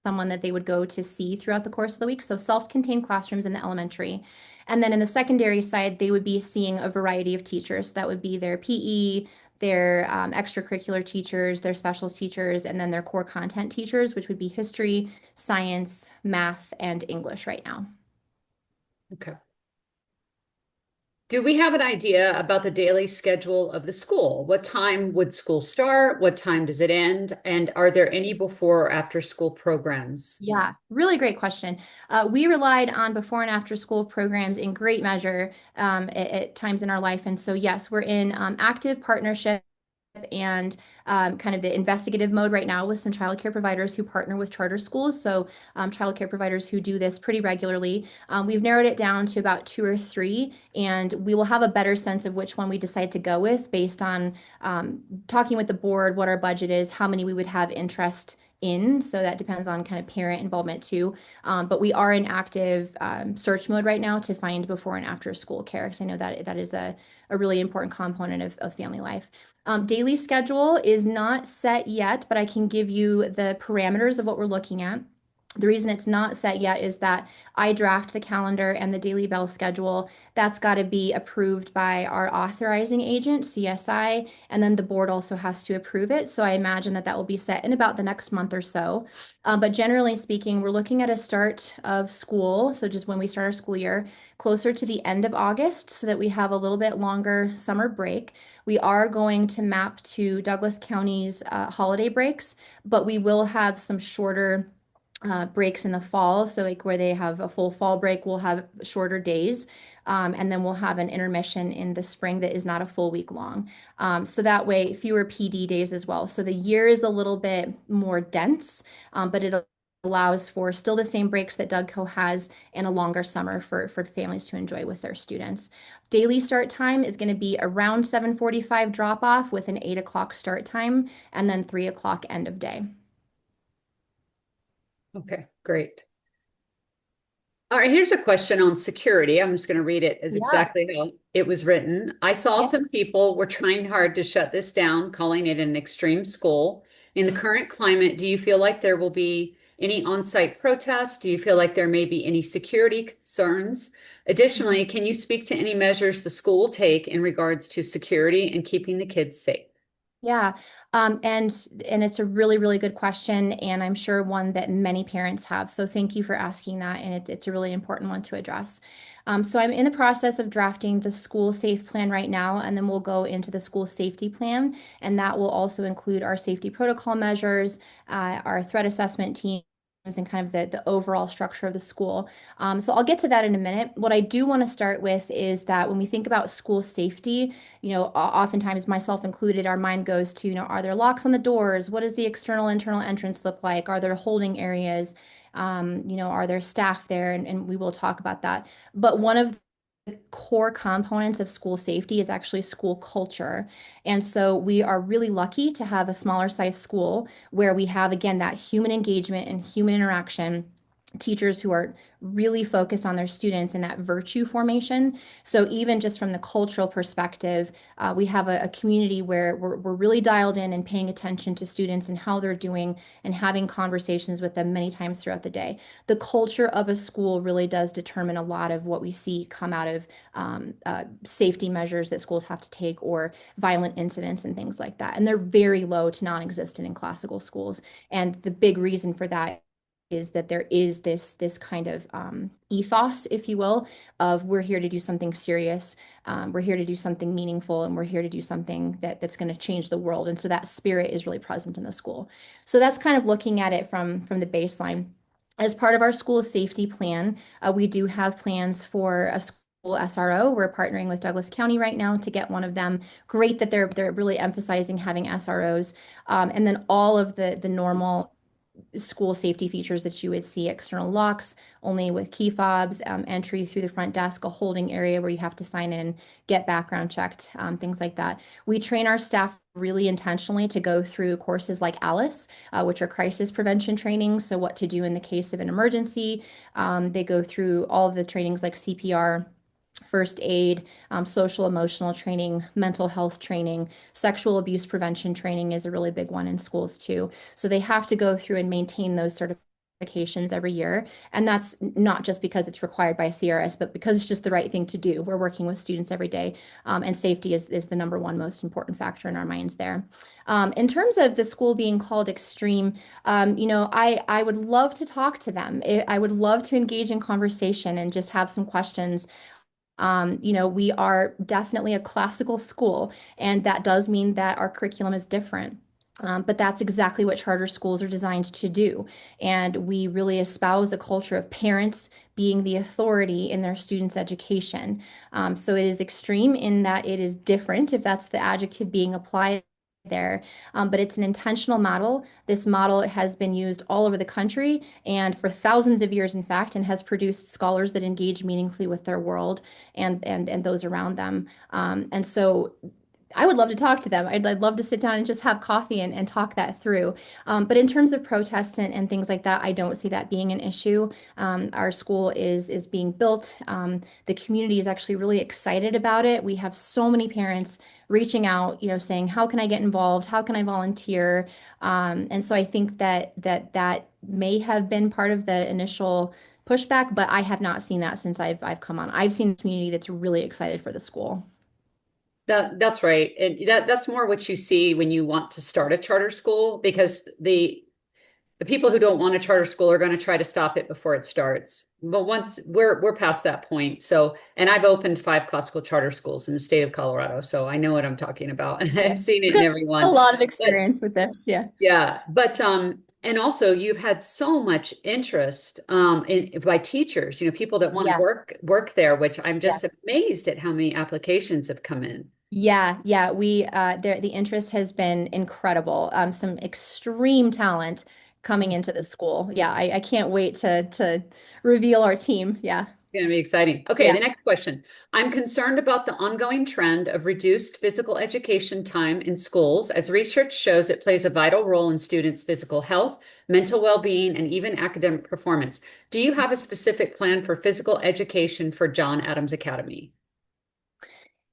Speaker 1: someone that they would go to see throughout the course of the week. So self-contained classrooms in the elementary. And then in the secondary side, they would be seeing a variety of teachers. That would be their PE, their extracurricular teachers, their specials teachers, and then their core content teachers, which would be history, science, math, and English right now.
Speaker 2: Okay. Do we have an idea about the daily schedule of the school? What time would school start? What time does it end? And are there any before or after school programs?
Speaker 1: Yeah, really great question. We relied on before and after school programs in great measure at times in our life. And so, yes, we're in active partnership and kind of the investigative mode right now with some childcare providers who partner with charter schools. So, childcare providers who do this pretty regularly. We've narrowed it down to about two or three, and we will have a better sense of which one we decide to go with based on talking with the board, what our budget is, how many we would have interest in. So that depends on kind of parent involvement too. But we are in active search mode right now to find before and after school care, because I know that that is a really important component of family life. Daily schedule is not set yet, but I can give you the parameters of what we're looking at. The reason it's not set yet is that I draft the calendar and the daily bell schedule. That's got to be approved by our authorizing agent, CSI, and then the board also has to approve it. So I imagine that that will be set in about the next month or so. But generally speaking, we're looking at a start of school, so just when we start our school year, closer to the end of August, so that we have a little bit longer summer break. We are going to map to Douglas County's holiday breaks, but we will have some shorter breaks in the fall. So like where they have a full fall break, we'll have shorter days. And then we'll have an intermission in the spring that is not a full week long. So that way, fewer PD days as well. So the year is a little bit more dense, but it allows for still the same breaks that Dougco has and a longer summer for families to enjoy with their students. Daily start time is going to be around 7:45 drop off with an 8 o'clock start time and then 3 o'clock end of day.
Speaker 2: Okay, great. All right, here's a question on security. I'm just going to read it as
Speaker 1: Yeah.
Speaker 2: exactly how it was written. I saw
Speaker 1: Yeah.
Speaker 2: some people were trying hard to shut this down, calling it an extreme school. In the current climate, do you feel like there will be any on-site protests? Do you feel like there may be any security concerns? Additionally, can you speak to any measures the school will take in regards to security and keeping the kids safe?
Speaker 1: Yeah, and it's a really, really good question, and I'm sure one that many parents have. So thank you for asking that, and it's a really important one to address. So I'm in the process of drafting the school safe plan right now, and then we'll go into the school safety plan, and that will also include our safety protocol measures, our threat assessment team, and kind of the overall structure of the school. So I'll get to that in a minute. What I do want to start with is that when we think about school safety, oftentimes myself included, our mind goes to, are there locks on the doors? What does the external internal entrance look like? Are there holding areas? Are there staff there? And we will talk about that. But one of the core components of school safety is actually school culture. And so we are really lucky to have a smaller size school where we have, again, that human engagement and human interaction. Teachers who are really focused on their students and that virtue formation. So, even just from the cultural perspective, we have a community where we're really dialed in and paying attention to students and how they're doing and having conversations with them many times throughout the day. The culture of a school really does determine a lot of what we see come out of safety measures that schools have to take or violent incidents and things like that. And they're very low to non existent in classical schools. And the big reason for that is that there is this kind of ethos, if you will, of we're here to do something serious, we're here to do something meaningful, and we're here to do something that's going to change the world. And so that spirit is really present in the school. So that's kind of looking at it from the baseline. As part of our school safety plan, we do have plans for a school SRO. We're partnering with Douglas County right now to get one of them. Great that they're really emphasizing having SROs, and then all of the normal school safety features that you would see: external locks only with key fobs, entry through the front desk, a holding area where you have to sign in, get background checked, things like that. We train our staff really intentionally to go through courses like ALICE, which are crisis prevention trainings. So, what to do in the case of an emergency. They go through all of the trainings like CPR, first aid, social emotional training, mental health training, sexual abuse prevention training is a really big one in schools too. So they have to go through and maintain those certifications every year. And that's not just because it's required by CRS, but because it's just the right thing to do. We're working with students every day, and safety is the number one most important factor in our minds there. In terms of the school being called extreme, I would love to talk to them. I would love to engage in conversation and just have some questions. We are definitely a classical school, and that does mean that our curriculum is different. But that's exactly what charter schools are designed to do. And we really espouse a culture of parents being the authority in their students' education. So it is extreme in that it is different, if that's the adjective being applied there. But it's an intentional model. This model has been used all over the country and for thousands of years, in fact, and has produced scholars that engage meaningfully with their world and those around them. And so I would love to talk to them. I'd love to sit down and just have coffee and talk that through. But in terms of protests and things like that, I don't see that being an issue. Our school is being built. The community is actually really excited about it. We have so many parents reaching out, saying, "How can I get involved? How can I volunteer?" And so I think that may have been part of the initial pushback, but I have not seen that since I've come on. I've seen a community that's really excited for the school.
Speaker 2: That's right. And that's more what you see when you want to start a charter school, because the people who don't want a charter school are going to try to stop it before it starts. But once we're past that point. So, and I've opened 5 classical charter schools in the state of Colorado, so I know what I'm talking about, and
Speaker 1: Yeah.
Speaker 2: I've seen it in
Speaker 1: Okay.
Speaker 2: every
Speaker 1: A
Speaker 2: one.
Speaker 1: lot of
Speaker 2: But
Speaker 1: experience with this. Yeah.
Speaker 2: yeah, but And also, you've had so much interest by teachers, people that want to
Speaker 1: Yes.
Speaker 2: work there, which I'm
Speaker 1: Yeah.
Speaker 2: just amazed at how many applications have come in.
Speaker 1: Yeah, the interest has been incredible. Some extreme talent coming into the school. Yeah, I can't wait to reveal our team. Yeah.
Speaker 2: It's going to be exciting. Okay,
Speaker 1: Yeah.
Speaker 2: the next question. I'm concerned about the ongoing trend of reduced physical education time in schools, as research shows it plays a vital role in students' physical health, mental well-being, and even academic performance. Do you have a specific plan for physical education for John Adams Academy?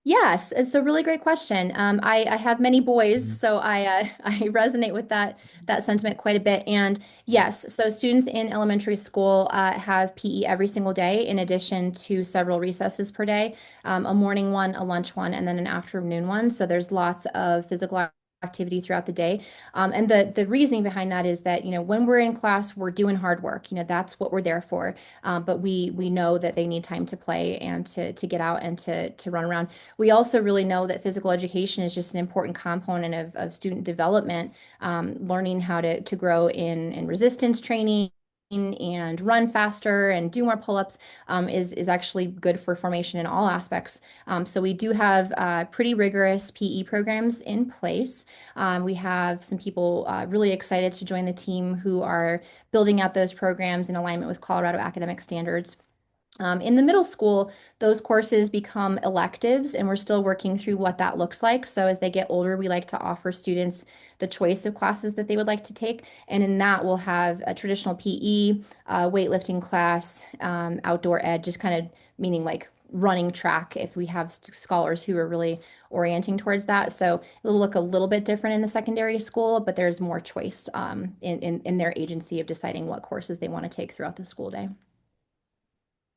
Speaker 1: Yes, it's a really great question. I have many boys, so I resonate with that sentiment quite a bit. And yes, so students in elementary school have PE every single day, in addition to several recesses per day, a morning one, a lunch one, and then an afternoon one. So there's lots of physical activity throughout the day. And the reasoning behind that is that, when we're in class, we're doing hard work. That's what we're there for. But we know that they need time to play and to get out and to run around. We also really know that physical education is just an important component of student development, learning how to grow in resistance training and run faster and do more pull-ups is actually good for formation in all aspects. So we do have pretty rigorous PE programs in place. We have some people really excited to join the team who are building out those programs in alignment with Colorado academic standards. In the middle school, those courses become electives, and we're still working through what that looks like. So, as they get older, we like to offer students the choice of classes that they would like to take. And in that, we'll have a traditional PE, weightlifting class, outdoor ed, just kind of meaning like running track if we have scholars who are really orienting towards that. So, it'll look a little bit different in the secondary school, but there's more choice in their agency of deciding what courses they want to take throughout the school day.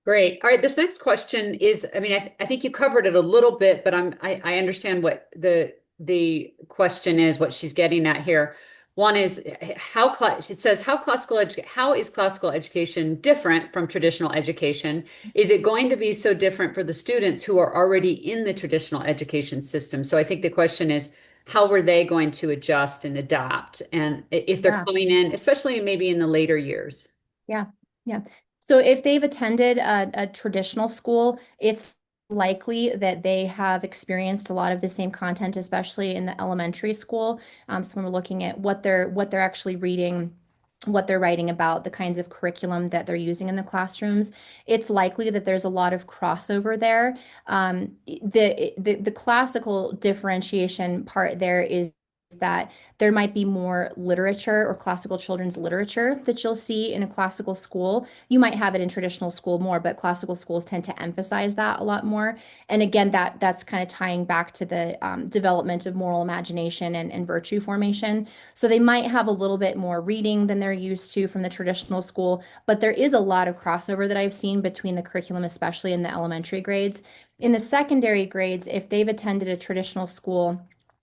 Speaker 2: Great. All right. This next question is, I mean, I think you covered it a little bit, but I understand what the question is, what she's getting at here. One is it says how is classical education different from traditional education? Is it going to be so different for the students who are already in the traditional education system? So I think the question is, how were they going to adjust and adapt? And if they're
Speaker 1: Yeah.
Speaker 2: coming in, especially maybe in the later years.
Speaker 1: Yeah, yeah. So if they've attended a traditional school, it's likely that they have experienced a lot of the same content, especially in the elementary school. So when we're looking at what they're actually reading, what they're writing about, the kinds of curriculum that they're using in the classrooms, it's likely that there's a lot of crossover there. The classical differentiation part there is that there might be more literature or classical children's literature that you'll see in a classical school. You might have it in traditional school more, but classical schools tend to emphasize that a lot more. And again, that's kind of tying back to the development of moral imagination and virtue formation. So they might have a little bit more reading than they're used to from the traditional school, but there is a lot of crossover that I've seen between the curriculum, especially in the elementary grades. In the secondary grades, if they've attended a traditional school,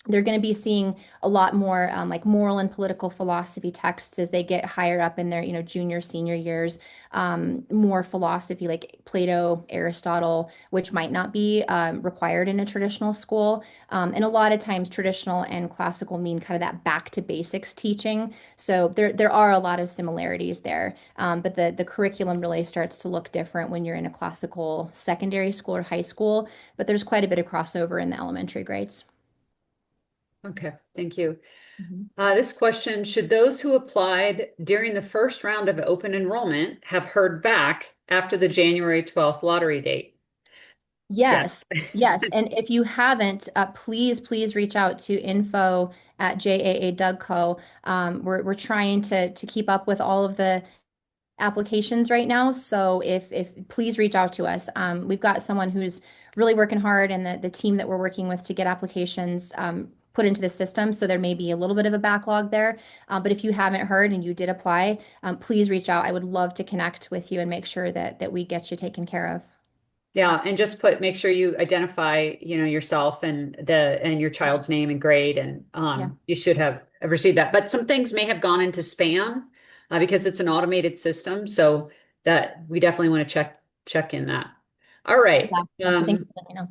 Speaker 1: they're going to be seeing a lot more like moral and political philosophy texts as they get higher up in their, junior, senior years. More philosophy like Plato, Aristotle, which might not be required in a traditional school. And a lot of times, traditional and classical mean kind of that back to basics teaching. So there are a lot of similarities there. But the curriculum really starts to look different when you're in a classical secondary school or high school. But there's quite a bit of crossover in the elementary grades.
Speaker 2: Okay, thank you.
Speaker 1: Mhm.
Speaker 2: This question, should those who applied during the first round of open enrollment have heard back after the January 12th lottery date? Yes.
Speaker 1: Yes, yes. And if you haven't, please reach out to info@jaa.dougco. We're trying to keep up with all of the applications right now. So if please reach out to us. We've got someone who's really working hard, and the team that we're working with to get applications put into the system. So there may be a little bit of a backlog there. But if you haven't heard and you did apply, please reach out. I would love to connect with you and make sure that we get you taken care of.
Speaker 2: Yeah, and just make sure you identify, yourself and your child's name and grade, and
Speaker 1: Yeah.
Speaker 2: you should have received that. But some things may have gone into spam because it's an automated system, so that we definitely want to check in that. All right.
Speaker 1: Yeah. Yeah. So thank you for letting me know.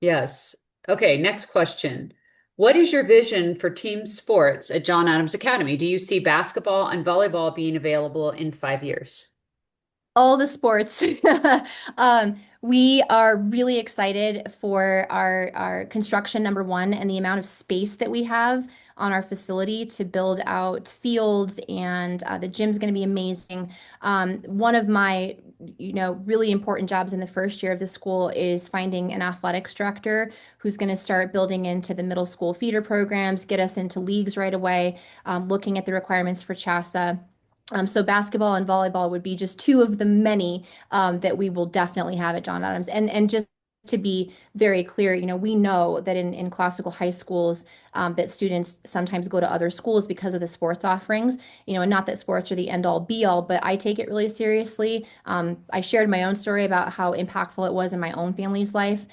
Speaker 2: Yes. Okay, next question. What is your vision for team sports at John Adams Academy? Do you see basketball and volleyball being available in 5 years?
Speaker 1: All the sports. We are really excited for our construction number one and the amount of space that we have on our facility to build out fields, and the gym's going to be amazing. One of my, really important jobs in the first year of the school is finding an athletics director who's going to start building into the middle school feeder programs, get us into leagues right away, looking at the requirements for CHASA. So basketball and volleyball would be just two of the many that we will definitely have at John Adams. And just to be very clear, we know that in classical high schools that students sometimes go to other schools because of the sports offerings, and not that sports are the end all be all, but I take it really seriously. I shared my own story about how impactful it was in my own family's life.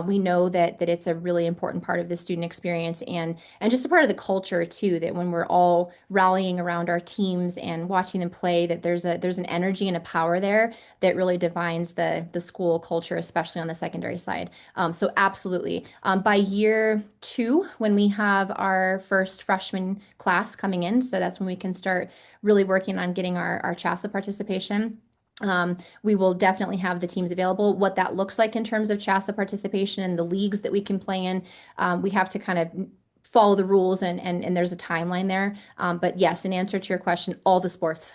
Speaker 1: We know that it's a really important part of the student experience, and just a part of the culture too, that when we're all rallying around our teams and watching them play, that there's an energy and a power there that really defines the school culture, especially on the secondary side. So absolutely. By year two, when we have our first freshman class coming in, so that's when we can start really working on getting our CHASA participation. We will definitely have the teams available. What that looks like in terms of CHASA participation and the leagues that we can play in, we have to kind of follow the rules, and there's a timeline there. But yes, in answer to your question, all the sports.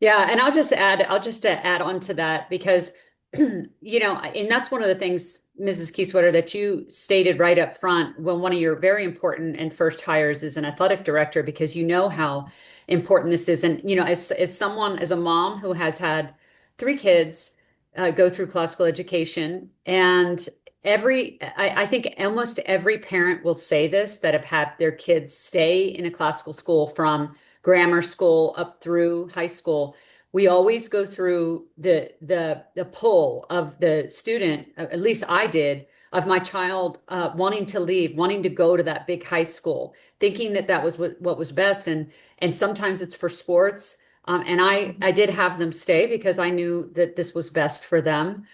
Speaker 2: Yeah, and I'll just add on to that because, and that's one of the things, Mrs. Kiesewetter, that you stated right up front when one of your very important and first hires is an athletic director, because you know how important this is. And, as someone, as a mom who has had three kids go through classical education, and I think almost every parent will say this, that have had their kids stay in a classical school from grammar school up through high school. We always go through the pull of the student, at least I did, of my child wanting to leave, wanting to go to that big high school, thinking that that was what was best. And sometimes it's for sports. And I did have them stay because I knew that this was best for them.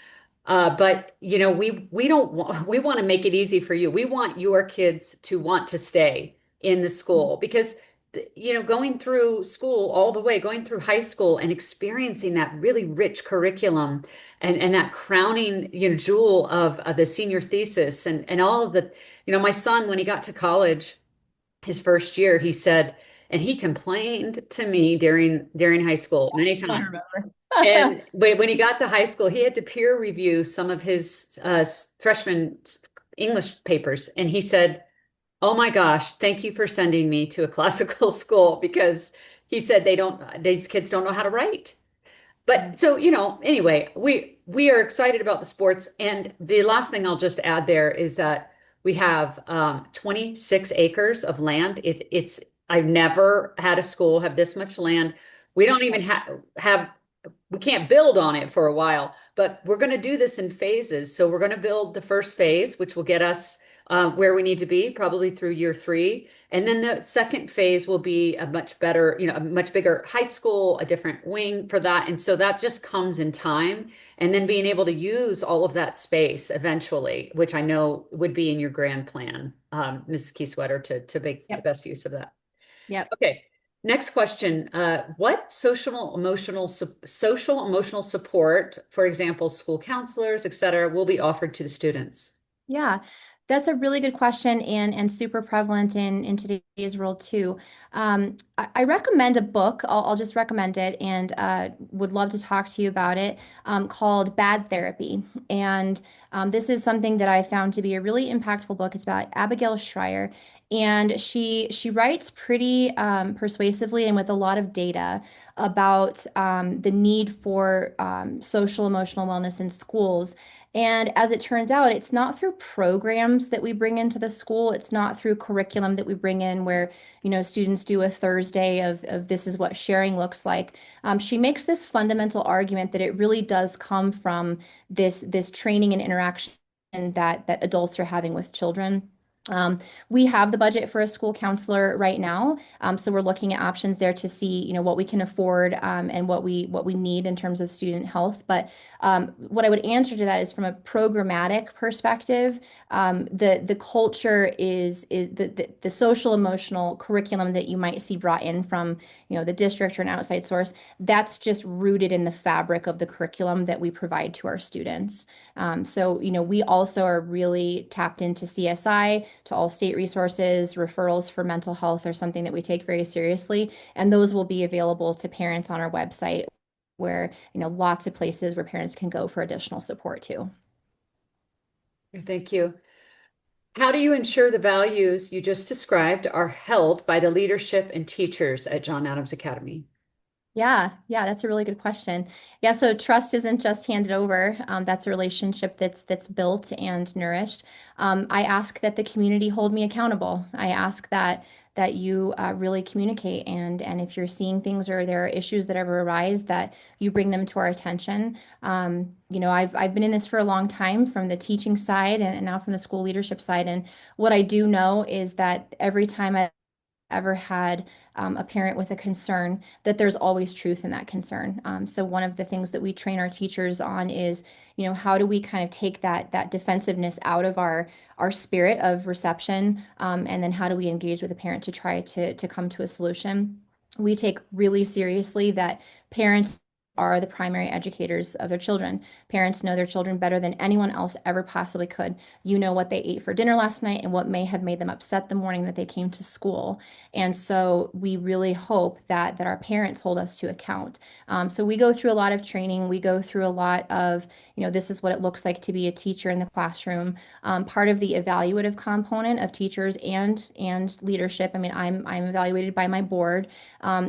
Speaker 2: But we don't want, we want to make it easy for you. We want your kids to want to stay in the school because going through school all the way, going through high school and experiencing that really rich curriculum and that crowning, jewel of the senior thesis and all of the, my son, when he got to college, his first year, he said, and he complained to me during high school many
Speaker 1: I
Speaker 2: times.
Speaker 1: remember.
Speaker 2: And when he got to high school, he had to peer review some of his freshman English papers. And he said, "Oh my gosh, thank you for sending me to a classical school," because he said these kids don't know how to write. But so, anyway, we are excited about the sports. And the last thing I'll just add there is that we have 26 acres of land. It's I've never had a school have this much land. We don't even have we can't build on it for a while, but we're going to do this in phases. So we're going to build the first phase, which will get us where we need to be, probably through year three. And then the second phase will be a much better, a much bigger high school, a different wing for that. And so that just comes in time. And then being able to use all of that space eventually, which I know would be in your grand plan, Mrs. Kiesewetter, to make the
Speaker 1: Yep.
Speaker 2: best use of that.
Speaker 1: Yep.
Speaker 2: Okay. Next question. What social emotional support, for example, school counselors, et cetera, will be offered to the students?
Speaker 1: Yeah, that's a really good question, and super prevalent in today's world too. I recommend a book. I'll just recommend it, and would love to talk to you about it, called Bad Therapy. And this is something that I found to be a really impactful book. It's about Abigail Schreier, and she writes pretty persuasively and with a lot of data about the need for social emotional wellness in schools. And as it turns out, it's not through programs that we bring into the school. It's not through curriculum that we bring in where, students do a Thursday of this is what sharing looks like. She makes this fundamental argument that it really does come from this training and interaction that adults are having with children. Um, we have the budget for a school counselor right now, so we're looking at options there to see, what we can afford and what we need in terms of student health. But what I would answer to that is from a programmatic perspective, the culture is the social emotional curriculum that you might see brought in from the district or an outside source. That's just rooted in the fabric of the curriculum that we provide to our students. So, we also are really tapped into CSI, to all state resources. Referrals for mental health are something that we take very seriously, and those will be available to parents on our website, where, lots of places where parents can go for additional support too.
Speaker 2: Thank you. How do you ensure the values you just described are held by the leadership and teachers at John Adams Academy?
Speaker 1: Yeah, that's a really good question. Yeah, so trust isn't just handed over. That's a relationship that's built and nourished. I ask that the community hold me accountable. I ask that you really communicate, and if you're seeing things or there are issues that ever arise, that you bring them to our attention. I've been in this for a long time, from the teaching side and now from the school leadership side, and what I do know is that every time I ever had a parent with a concern, that there's always truth in that concern. So one of the things that we train our teachers on is, how do we kind of take that defensiveness out of our spirit of reception, and then how do we engage with a parent to try to come to a solution. We take really seriously that parents are the primary educators of their children. Parents know their children better than anyone else ever possibly could. You know what they ate for dinner last night and what may have made them upset the morning that they came to school. And so we really hope that our parents hold us to account. So we go through a lot of training. We go through a lot of, this is what it looks like to be a teacher in the classroom. Part of the evaluative component of teachers and leadership. I mean, I'm evaluated by my board.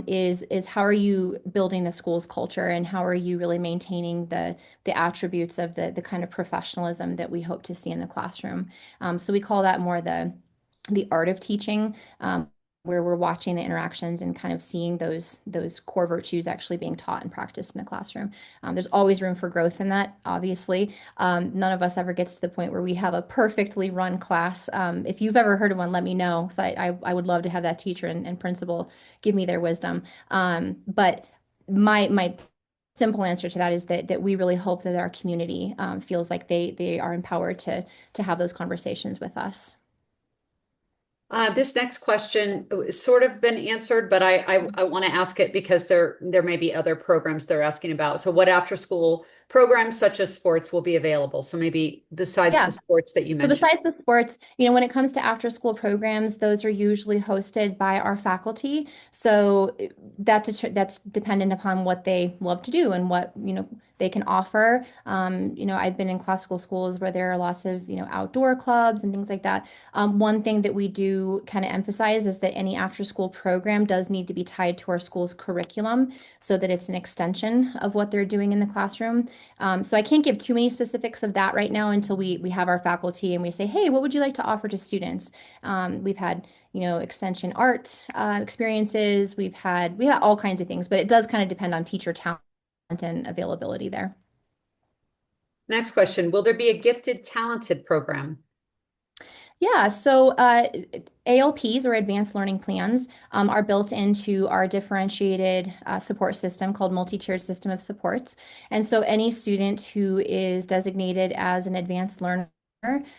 Speaker 1: Is how are you building the school's culture, and how are you really maintaining the attributes of the kind of professionalism that we hope to see in the classroom. So we call that more the art of teaching, where we're watching the interactions and kind of seeing those core virtues actually being taught and practiced in the classroom. There's always room for growth in that, obviously. None of us ever gets to the point where we have a perfectly run class. If you've ever heard of one, let me know, because I would love to have that teacher and principal give me their wisdom. But my simple answer to that is that we really hope that our community feels like they are empowered to have those conversations with us.
Speaker 2: This next question has sort of been answered, but I want to ask it because there may be other programs they're asking about. So what after school programs such as sports will be available? So maybe besides the
Speaker 1: Yeah.
Speaker 2: sports that you
Speaker 1: So
Speaker 2: mentioned.
Speaker 1: besides the sports, when it comes to after school programs, those are usually hosted by our faculty. So that's dependent upon what they love to do and what, they can offer. I've been in classical schools where there are lots of, outdoor clubs and things like that. One thing that we do kind of emphasize is that any after school program does need to be tied to our school's curriculum, so that it's an extension of what they're doing in the classroom. So I can't give too many specifics of that right now until we have our faculty and we say, hey, what would you like to offer to students? We've had, extension art experiences. We have all kinds of things, but it does kind of depend on teacher talent and availability there.
Speaker 2: Next question, will there be a gifted talented program?
Speaker 1: Yeah, so ALPs, or advanced learning plans, are built into our differentiated support system called multi-tiered system of supports. And so any student who is designated as an advanced learner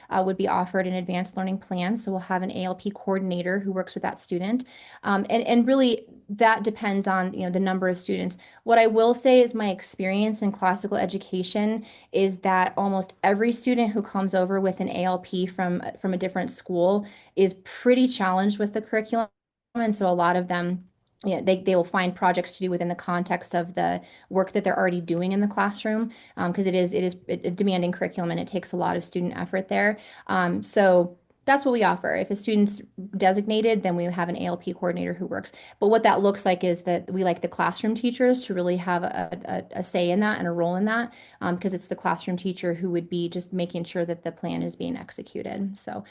Speaker 1: would be offered an advanced learning plan. So we'll have an ALP coordinator who works with that student. And really that depends on, the number of students. What I will say is my experience in classical education is that almost every student who comes over with an ALP from a different school is pretty challenged with the curriculum. And so a lot of them, yeah, they will find projects to do within the context of the work that they're already doing in the classroom, because it is a demanding curriculum and it takes a lot of student effort there. So that's what we offer. If a student's designated, then we have an ALP coordinator who works. But what that looks like is that we like the classroom teachers to really have a say in that and a role in that, because it's the classroom teacher who would be just making sure that the plan is being executed. So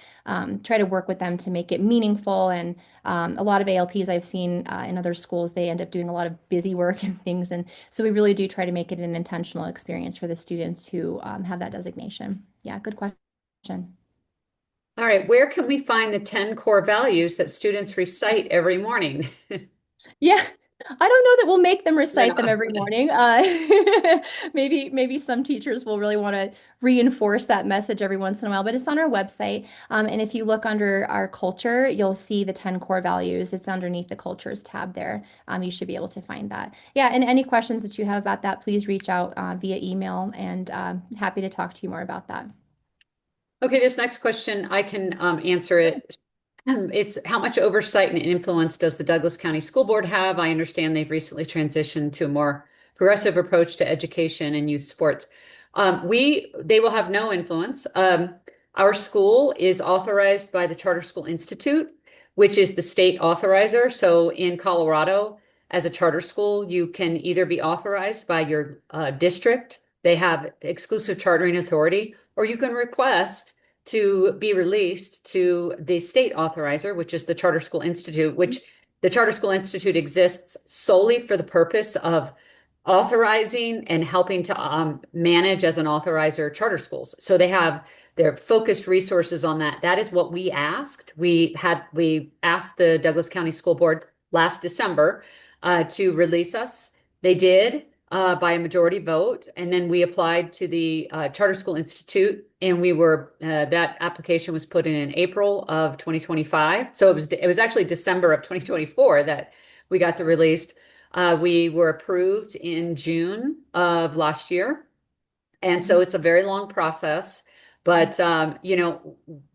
Speaker 1: try to work with them to make it meaningful. And a lot of ALPs I've seen in other schools, they end up doing a lot of busy work and things. And so we really do try to make it an intentional experience for the students who have that designation. Yeah, good question.
Speaker 2: All right, where can we find the 10 core values that students recite every morning?
Speaker 1: Yeah, I don't know that we'll make them
Speaker 2: No,
Speaker 1: recite
Speaker 2: no.
Speaker 1: them every morning. Maybe some teachers will really want to reinforce that message every once in a while, but it's on our website. And if you look under our culture, you'll see the 10 core values. It's underneath the cultures tab there. You should be able to find that. Yeah, and any questions that you have about that, please reach out via email and happy to talk to you more about that.
Speaker 2: Okay, this next question, I can answer it. It's how much oversight and influence does the Douglas County School Board have? I understand they've recently transitioned to a more progressive approach to education and youth sports. They will have no influence. Our school is authorized by the Charter School Institute, which is the state authorizer. So in Colorado, as a charter school, you can either be authorized by your district, they have exclusive chartering authority, or you can request to be released to the state authorizer, which is the Charter School Institute, which the Charter School Institute exists solely for the purpose of authorizing and helping to manage as an authorizer charter schools. So they have their focused resources on that. That is what we asked. We asked the Douglas County School Board last December to release us. They did by a majority vote, and then we applied to the Charter School Institute, and that application was put in April of 2025. So it was actually December of 2024 that we got the release. We were approved in June of last year. And so it's a very long process. But,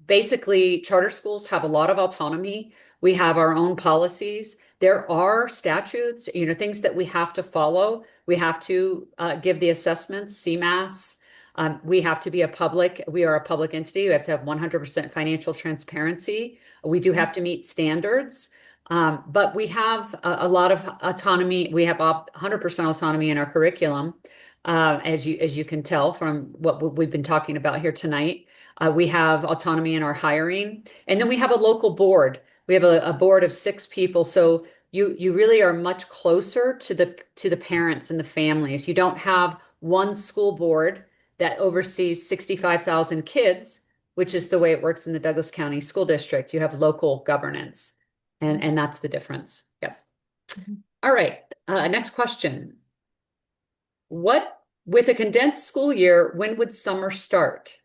Speaker 2: basically, charter schools have a lot of autonomy. We have our own policies. There are statutes, things that we have to follow. We have to give the assessments, CMAS. We are a public entity. We have to have 100% financial transparency. We do have to meet standards. But we have a lot of autonomy. We have 100% autonomy in our curriculum, as you can tell from what we've been talking about here tonight. We have autonomy in our hiring, and then we have a local board. We have a board of 6 people. So you really are much closer to the parents and the families. You don't have one school board that oversees 65,000 kids, which is the way it works in the Douglas County School District. You have local governance. And that's the difference. Yep.
Speaker 1: Mhm.
Speaker 2: All right. Next question. With a condensed school year, when would summer start?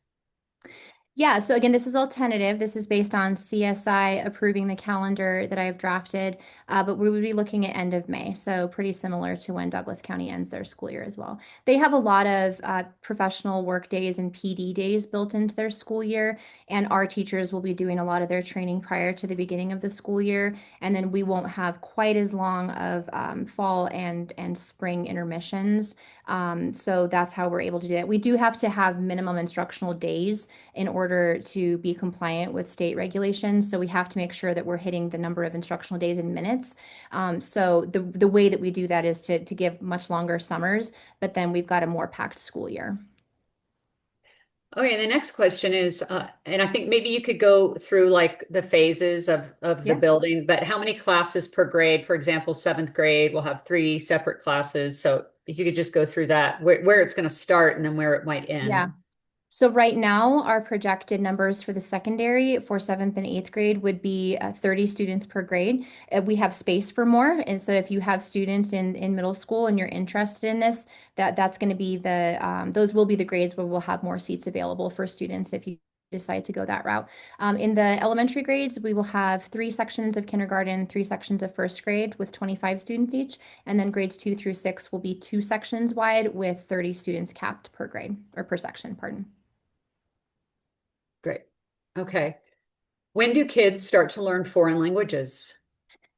Speaker 1: Yeah, so again, this is all tentative. This is based on CSI approving the calendar that I've drafted, but we would be looking at end of May, so pretty similar to when Douglas County ends their school year as well. They have a lot of professional work days and PD days built into their school year, and our teachers will be doing a lot of their training prior to the beginning of the school year, and then we won't have quite as long of fall and spring intermissions. So that's how we're able to do that. We do have to have minimum instructional days in order to be compliant with state regulations. So we have to make sure that we're hitting the number of instructional days in minutes. So the way that we do that is to give much longer summers, but then we've got a more packed school year.
Speaker 2: Okay, and the next question is, and I think maybe you could go through like the phases of the
Speaker 1: Yeah.
Speaker 2: building, but how many classes per grade? For example, seventh grade will have 3 separate classes. So if you could just go through that, where it's going to start and then where it might end.
Speaker 1: Yeah. So right now, our projected numbers for the secondary for seventh and eighth grade would be 30 students per grade. We have space for more, and so if you have students in middle school and you're interested in this, that's going to be those will be the grades where we'll have more seats available for students if you decide to go that route. In the elementary grades, we will have 3 sections of kindergarten, 3 sections of first grade with 25 students each, and then grades 2 through 6 will be 2 sections wide with 30 students capped per grade or per section, pardon.
Speaker 2: Great. Okay. When do kids start to learn foreign languages?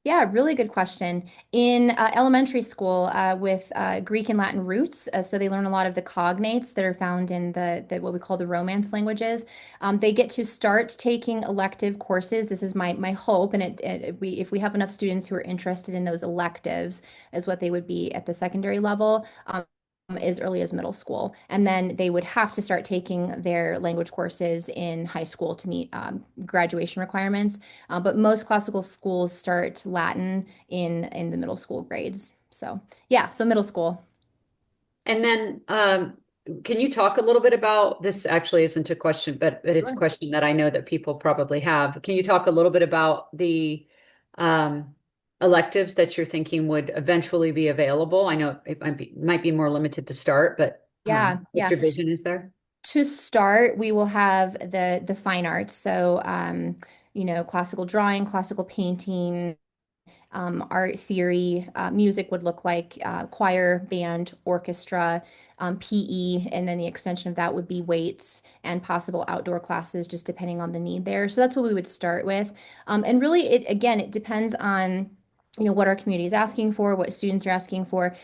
Speaker 1: Yeah, really good question. In elementary school, with Greek and Latin roots, so they learn a lot of the cognates that are found in the what we call the Romance languages. They get to start taking elective courses. This is my hope, and if we have enough students who are interested in those electives, is what they would be at the secondary level. As early as middle school. And then they would have to start taking their language courses in high school to meet graduation requirements. But most classical schools start Latin in the middle school grades. So yeah, so middle school.
Speaker 2: And then can you talk a little bit about this? Actually, isn't a question, but it's a
Speaker 1: Sure.
Speaker 2: question that I know that people probably have. Can you talk a little bit about the um, electives that you're thinking would eventually be available? I know it might be more limited to start, but
Speaker 1: Yeah,
Speaker 2: what
Speaker 1: yeah.
Speaker 2: your vision is there?
Speaker 1: To start, we will have the fine arts. So, classical drawing, classical painting, art theory, music would look like choir, band, orchestra, PE, and then the extension of that would be weights and possible outdoor classes, just depending on the need there. So that's what we would start with. And really, it depends on, what our community is asking for, what students are asking for.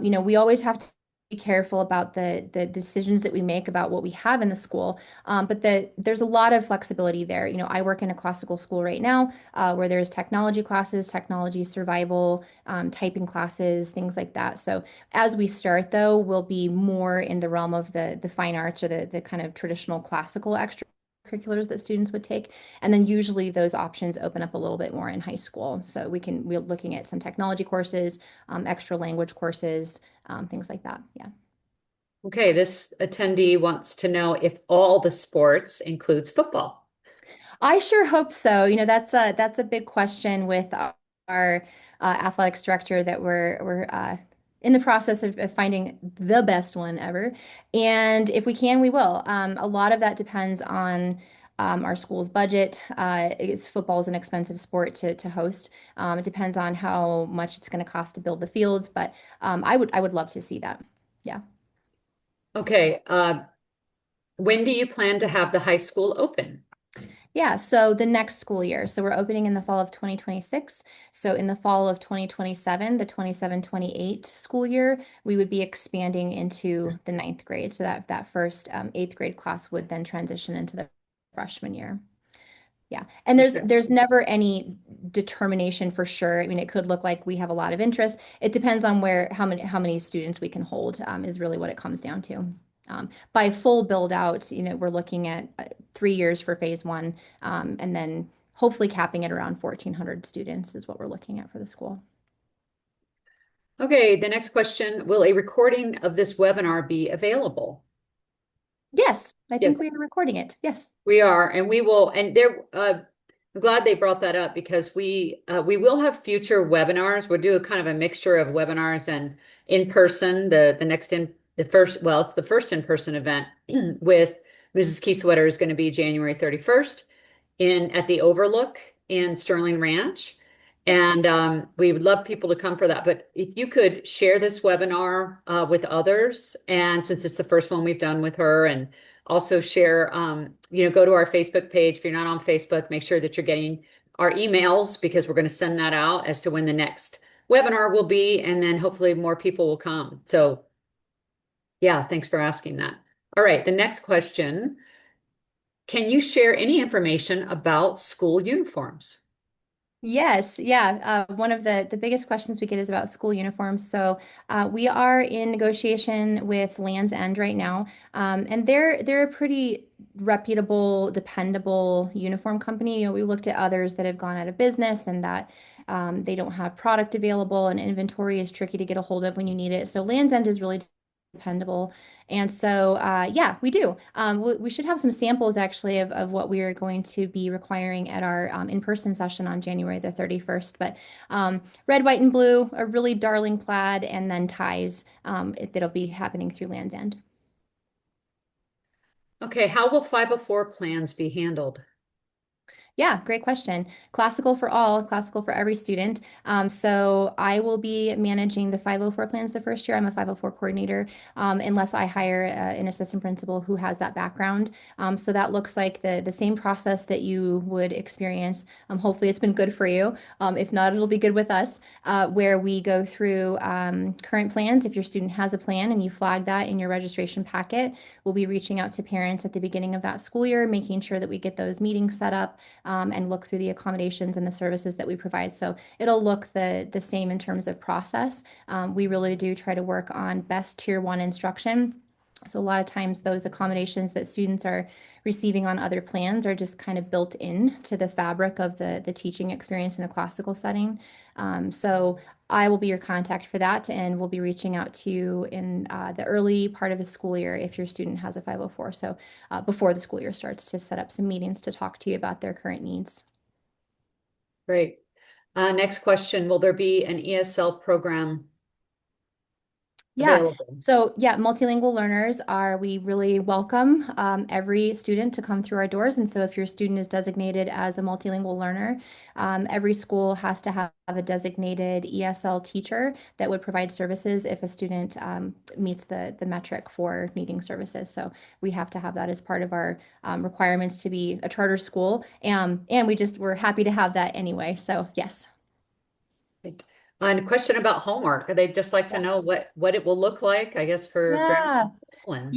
Speaker 1: We always have to be careful about the decisions that we make about what we have in the school. But there's a lot of flexibility there. I work in a classical school right now where there's technology classes, technology survival, typing classes, things like that. So as we start, though, we'll be more in the realm of the fine arts or the kind of traditional classical extracurriculars that students would take. And then usually those options open up a little bit more in high school. So we're looking at some technology courses, extra language courses, things like that. Yeah.
Speaker 2: Okay, this attendee wants to know if all the sports includes football.
Speaker 1: I sure hope so. That's a big question with our athletics director that we're in the process of finding the best one ever. And if we can, we will. A lot of that depends on our school's budget. Football is an expensive sport to host. It depends on how much it's going to cost to build the fields, but I would love to see that. Yeah.
Speaker 2: Okay, when do you plan to have the high school open?
Speaker 1: Yeah, so the next school year. So we're opening in the fall of 2026. So in the fall of 2027, the 27-28 school year, we would be expanding into the ninth grade. So that first eighth grade class would then transition into the freshman year. Yeah. And there's
Speaker 2: Okay.
Speaker 1: there's never any determination for sure. I mean, it could look like we have a lot of interest. It depends on how many students we can hold, is really what it comes down to. By full build out, we're looking at 3 years for phase one, and then hopefully capping it around 1,400 students is what we're looking at for the school.
Speaker 2: Okay, the next question, will a recording of this webinar be available?
Speaker 1: Yes, I think
Speaker 2: Yes,
Speaker 1: we are recording it. Yes.
Speaker 2: we are, and we will, and there, I'm glad they brought that up because we will have future webinars. We'll do a kind of a mixture of webinars and in person, the first, well, it's the first in-person event with Mrs. Kiesewetter is going to be January 31st at the Overlook in Sterling Ranch. And we would love people to come for that. But if you could share this webinar with others, and since it's the first one we've done with her, and also share, go to our Facebook page. If you're not on Facebook, make sure that you're getting our emails because we're going to send that out as to when the next webinar will be, and then hopefully more people will come. So yeah, thanks for asking that. All right, the next question. Can you share any information about school uniforms?
Speaker 1: Yes, yeah. One of the biggest questions we get is about school uniforms. So we are in negotiation with Land's End right now, and they're a pretty reputable, dependable uniform company. We looked at others that have gone out of business and that they don't have product available, and inventory is tricky to get a hold of when you need it. So Land's End is really dependable. And so, yeah, we do. We should have some samples actually of what we are going to be requiring at our in-person session on January the 31st. But red, white, and blue, a really darling plaid, and then ties that'll be happening through Land's End.
Speaker 2: Okay, how will 504 plans be handled?
Speaker 1: Yeah, great question. Classical for all, classical for every student. So I will be managing the 504 plans the first year. I'm a 504 coordinator, unless I hire an assistant principal who has that background. So that looks like the same process that you would experience. Hopefully, it's been good for you. If not, it'll be good with us, where we go through current plans. If your student has a plan and you flag that in your registration packet, we'll be reaching out to parents at the beginning of that school year, making sure that we get those meetings set up and look through the accommodations and the services that we provide. So it'll look the same in terms of process. We really do try to work on best tier one instruction. So a lot of times those accommodations that students are receiving on other plans are just kind of built in to the fabric of the teaching experience in a classical setting. So I will be your contact for that, and we'll be reaching out to you in the early part of the school year if your student has a 504. So before the school year starts, to set up some meetings to talk to you about their current needs.
Speaker 2: Great. Next question, will there be an ESL program
Speaker 1: Yeah.
Speaker 2: available?
Speaker 1: So yeah, multilingual learners are, we really welcome every student to come through our doors. And so if your student is designated as a multilingual learner, every school has to have a designated ESL teacher that would provide services if a student meets the metric for needing services. So we have to have that as part of our requirements to be a charter school. And we're happy to have that anyway. So yes.
Speaker 2: Right. And a question about homework. They'd just like to
Speaker 1: Yeah.
Speaker 2: know what it will look like, I guess, for grammar
Speaker 1: Yeah.
Speaker 2: and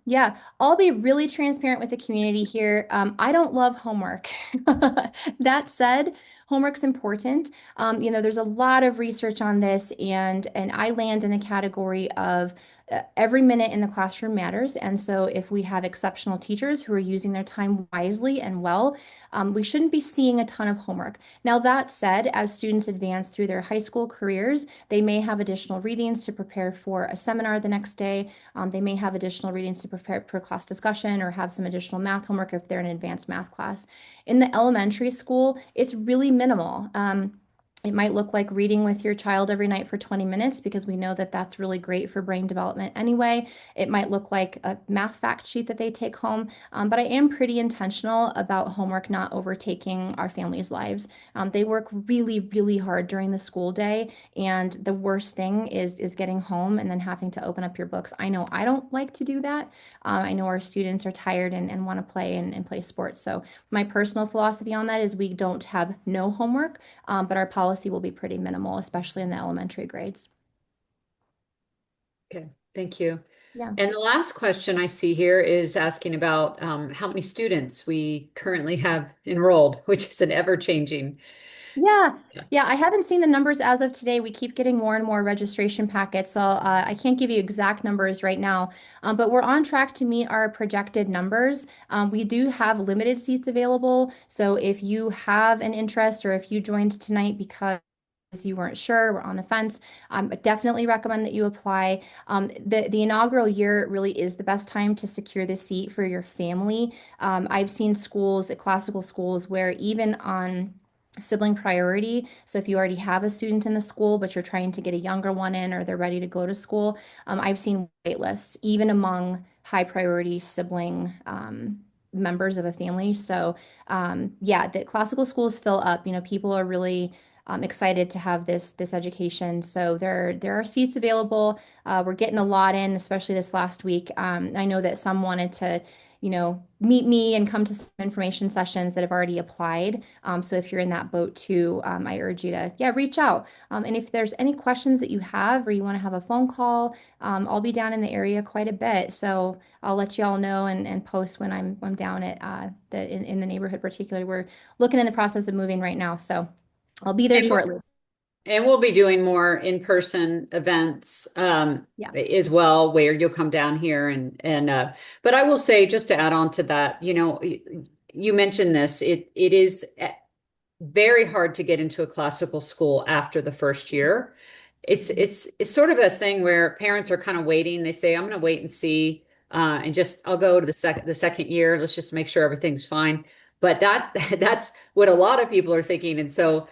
Speaker 1: Yeah. I'll be really transparent with the community here. I don't love homework. That said, homework's important. There's a lot of research on this, and I land in the category of every minute in the classroom matters. And so, if we have exceptional teachers who are using their time wisely and well, we shouldn't be seeing a ton of homework. Now, that said, as students advance through their high school careers, they may have additional readings to prepare for a seminar the next day. They may have additional readings to prepare for class discussion or have some additional math homework if they're in an advanced math class. In the elementary school, it's really minimal. It might look like reading with your child every night for 20 minutes because we know that that's really great for brain development anyway. It might look like a math fact sheet that they take home, but I am pretty intentional about homework not overtaking our families' lives. They work really, really hard during the school day, and the worst thing is getting home and then having to open up your books. I know I don't like to do that. I know our students are tired and want to play and play sports. So my personal philosophy on that is we don't have no homework, but our policy will be pretty minimal, especially in the elementary grades.
Speaker 2: okay, thank you.
Speaker 1: Yeah.
Speaker 2: And the last question I see here is asking about how many students we currently have enrolled, which is an ever-changing.
Speaker 1: Yeah,
Speaker 2: Yeah.
Speaker 1: yeah, I haven't seen the numbers as of today. We keep getting more and more registration packets, so I can't give you exact numbers right now, but we're on track to meet our projected numbers. We do have limited seats available, so if you have an interest or if you joined tonight because you weren't sure, we're on the fence, I definitely recommend that you apply. The inaugural year really is the best time to secure the seat for your family. I've seen schools, classical schools, where even on sibling priority. So if you already have a student in the school, but you're trying to get a younger one in or they're ready to go to school, I've seen wait lists even among high priority sibling members of a family. So yeah, the classical schools fill up. People are really excited to have this education. So there are seats available. We're getting a lot in, especially this last week. I know that some wanted to meet me and come to some information sessions that have already applied. So if you're in that boat too, I urge you to, yeah, reach out. And if there's any questions that you have or you want to have a phone call, I'll be down in the area quite a bit. So I'll let you all know and post when I'm down at in the neighborhood particularly. We're looking in the process of moving right now. So I'll be there
Speaker 2: And
Speaker 1: shortly.
Speaker 2: we'll be doing more in-person events
Speaker 1: Yeah.
Speaker 2: as well, where you'll come down here and but I will say, just to add on to that, you mentioned this, it is very hard to get into a classical school after the first year. It's sort of a thing where parents are kind of waiting. They say, I'm going to wait and see, and just I'll go to the second year. Let's just make sure everything's fine. But that's what a lot of people are thinking. And so,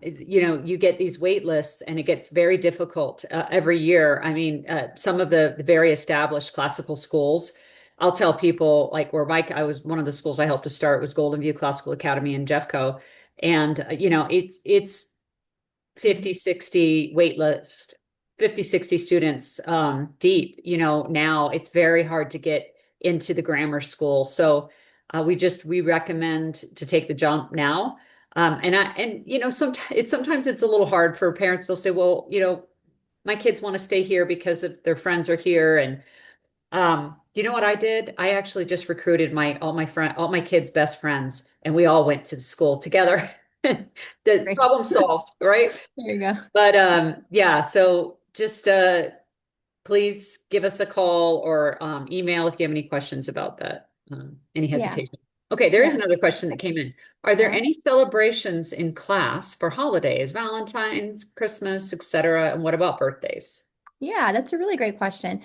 Speaker 2: you get these wait lists, and it gets very difficult every year. I mean, some of the very established classical schools. I'll tell people, like, where Mike, I was one of the schools I helped to start was Golden View Classical Academy in Jeffco. And, it's 50, 60 wait list, 50, 60 students deep. Now it's very hard to get into the grammar school. So we recommend to take the jump now. Sometimes it's a little hard for parents. They'll say, well, my kids want to stay here because of their friends are here. And you know what I did? I actually just recruited all my kids' best friends, and we all went to the school together. The
Speaker 1: Great.
Speaker 2: problem solved, right?
Speaker 1: There you go.
Speaker 2: But yeah, so just please give us a call or email if you have any questions about that, any
Speaker 1: Yeah,
Speaker 2: hesitation. Okay, there is
Speaker 1: yeah.
Speaker 2: another question that came in. Are there
Speaker 1: Uh-huh.
Speaker 2: any celebrations in class for holidays, Valentine's, Christmas, etc.? And what about birthdays?
Speaker 1: Yeah, that's a really great question.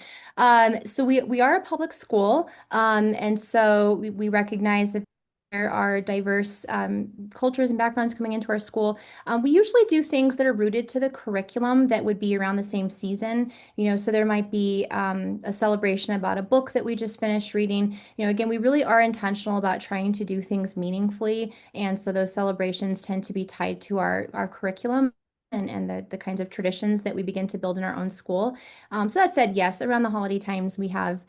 Speaker 1: So we are a public school, and so we recognize that there are diverse cultures and backgrounds coming into our school. We usually do things that are rooted to the curriculum that would be around the same season. So there might be a celebration about a book that we just finished reading. Again, we really are intentional about trying to do things meaningfully, and so those celebrations tend to be tied to our curriculum. And the kinds of traditions that we begin to build in our own school. So that said, yes, around the holiday times we have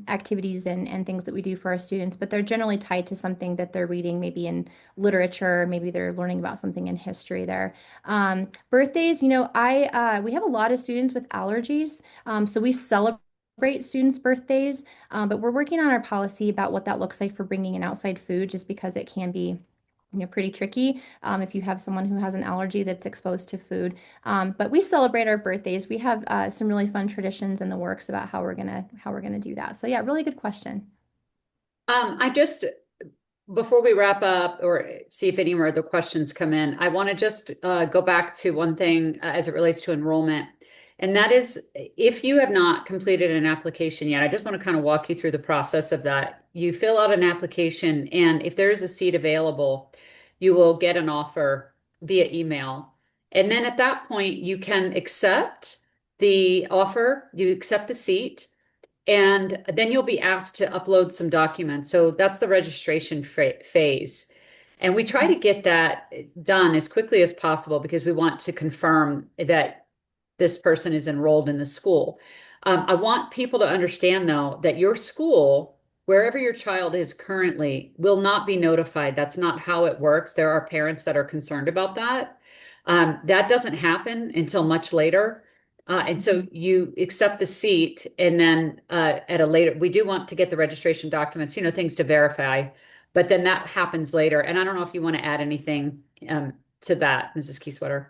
Speaker 1: activities and things that we do for our students, but they're generally tied to something that they're reading, maybe in literature, maybe they're learning about something in history there. Birthdays, we have a lot of students with allergies, so we celebrate students' birthdays, but we're working on our policy about what that looks like for bringing in outside food, just because it can be pretty tricky if you have someone who has an allergy that's exposed to food. But we celebrate our birthdays. We have some really fun traditions in the works about how we're gonna do that. So yeah, really good question.
Speaker 2: I just Before we wrap up or see if any more other questions come in, I want to just go back to one thing as it relates to enrollment. And that is, if you have not completed an application yet, I just want to kind of walk you through the process of that. You fill out an application, and if there is a seat available, you will get an offer via email. And then at that point, you can accept the offer, you accept the seat. And then you'll be asked to upload some documents. So that's the registration phase. And we try to get that done as quickly as possible because we want to confirm that this person is enrolled in the school. I want people to understand, though, that your school, wherever your child is currently, will not be notified. That's not how it works. There are parents that are concerned about that. That doesn't happen until much later. And so
Speaker 1: Mhm.
Speaker 2: you accept the seat, and then at a later, we do want to get the registration documents, things to verify, but then that happens later. And I don't know if you want to add anything to that, Mrs. Kiesewetter.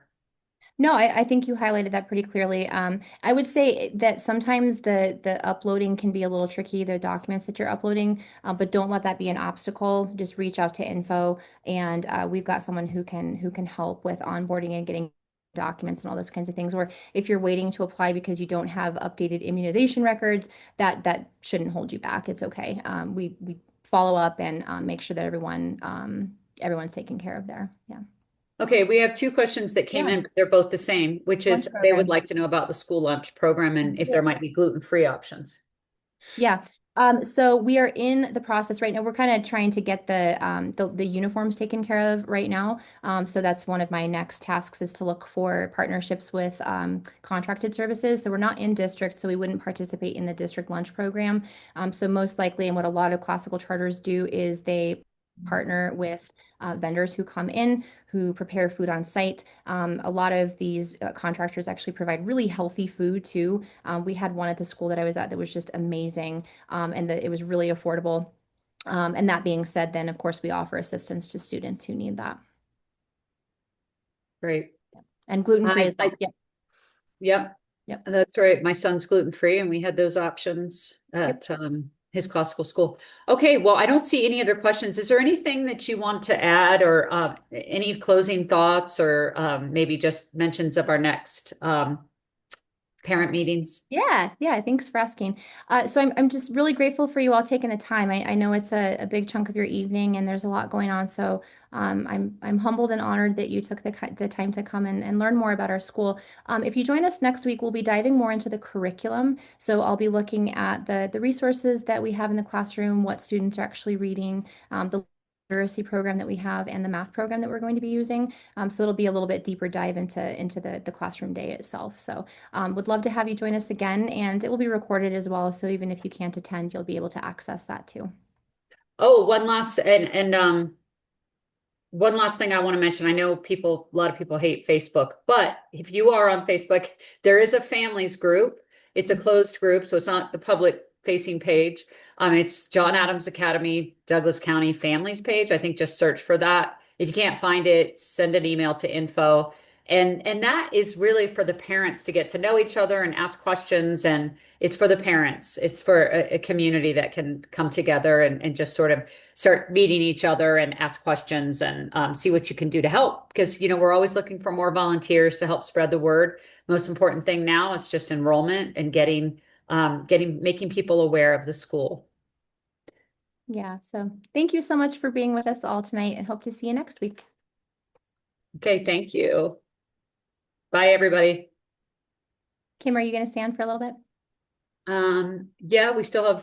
Speaker 1: No, I think you highlighted that pretty clearly. I would say that sometimes the uploading can be a little tricky, the documents that you're uploading, but don't let that be an obstacle. Just reach out to info, and we've got someone who can help with onboarding and getting documents and all those kinds of things. Or if you're waiting to apply because you don't have updated immunization records, that shouldn't hold you back. It's okay. We follow up and make sure that everyone's taken care of there. Yeah.
Speaker 2: Okay, we have two questions that came
Speaker 1: Yeah.
Speaker 2: in, but they're both the same, which
Speaker 1: Lunch
Speaker 2: is they would
Speaker 1: program.
Speaker 2: like to know about the school lunch program and if there
Speaker 1: Yeah.
Speaker 2: might be gluten-free options.
Speaker 1: Yeah. So we are in the process right now. We're kind of trying to get the uniforms taken care of right now. So that's one of my next tasks is to look for partnerships with contracted services. So we're not in district, so we wouldn't participate in the district lunch program. So most likely, and what a lot of classical charters do is they partner with vendors who come in who prepare food on site. A lot of these contractors actually provide really healthy food too. We had one at the school that I was at that was just amazing, and it was really affordable. And that being said, then of course we offer assistance to students who need that,
Speaker 2: Great.
Speaker 1: and gluten free as
Speaker 2: I
Speaker 1: well. Yep,
Speaker 2: Yep,
Speaker 1: yep,
Speaker 2: that's right. My son's gluten-free, and we had those options
Speaker 1: yep.
Speaker 2: at his classical school. Okay, well, I don't see any other questions. Is there anything that you want to add, or any closing thoughts, or maybe just mentions of our next parent meetings?
Speaker 1: Yeah, yeah, thanks for asking. So I'm just really grateful for you all taking the time. I know it's a big chunk of your evening and there's a lot going on. So I'm humbled and honored that you took the time to come and learn more about our school. If you join us next week, we'll be diving more into the curriculum. So I'll be looking at the resources that we have in the classroom, what students are actually reading, the literacy program that we have, and the math program that we're going to be using. So it'll be a little bit deeper dive into the classroom day itself. So would love to have you join us again, and it will be recorded as well. So even if you can't attend, you'll be able to access that too.
Speaker 2: Oh, one last thing I want to mention. I know a lot of people hate Facebook, but if you are on Facebook, there is a families group. It's a closed group, so it's not the public facing page. It's John Adams Academy, Douglas County Families page. I think just search for that. If you can't find it, send an email to info. And that is really for the parents to get to know each other and ask questions. And it's for the parents. It's for a community that can come together and just sort of start meeting each other and ask questions and see what you can do to help. Because, we're always looking for more volunteers to help spread the word. Most important thing now is just enrollment and making people aware of the school.
Speaker 1: Yeah, so thank you so much for being with us all tonight and hope to see you next week.
Speaker 2: Okay, thank you. Bye, everybody.
Speaker 1: Kim, are you going to stand for a little bit?
Speaker 2: Yeah, we still have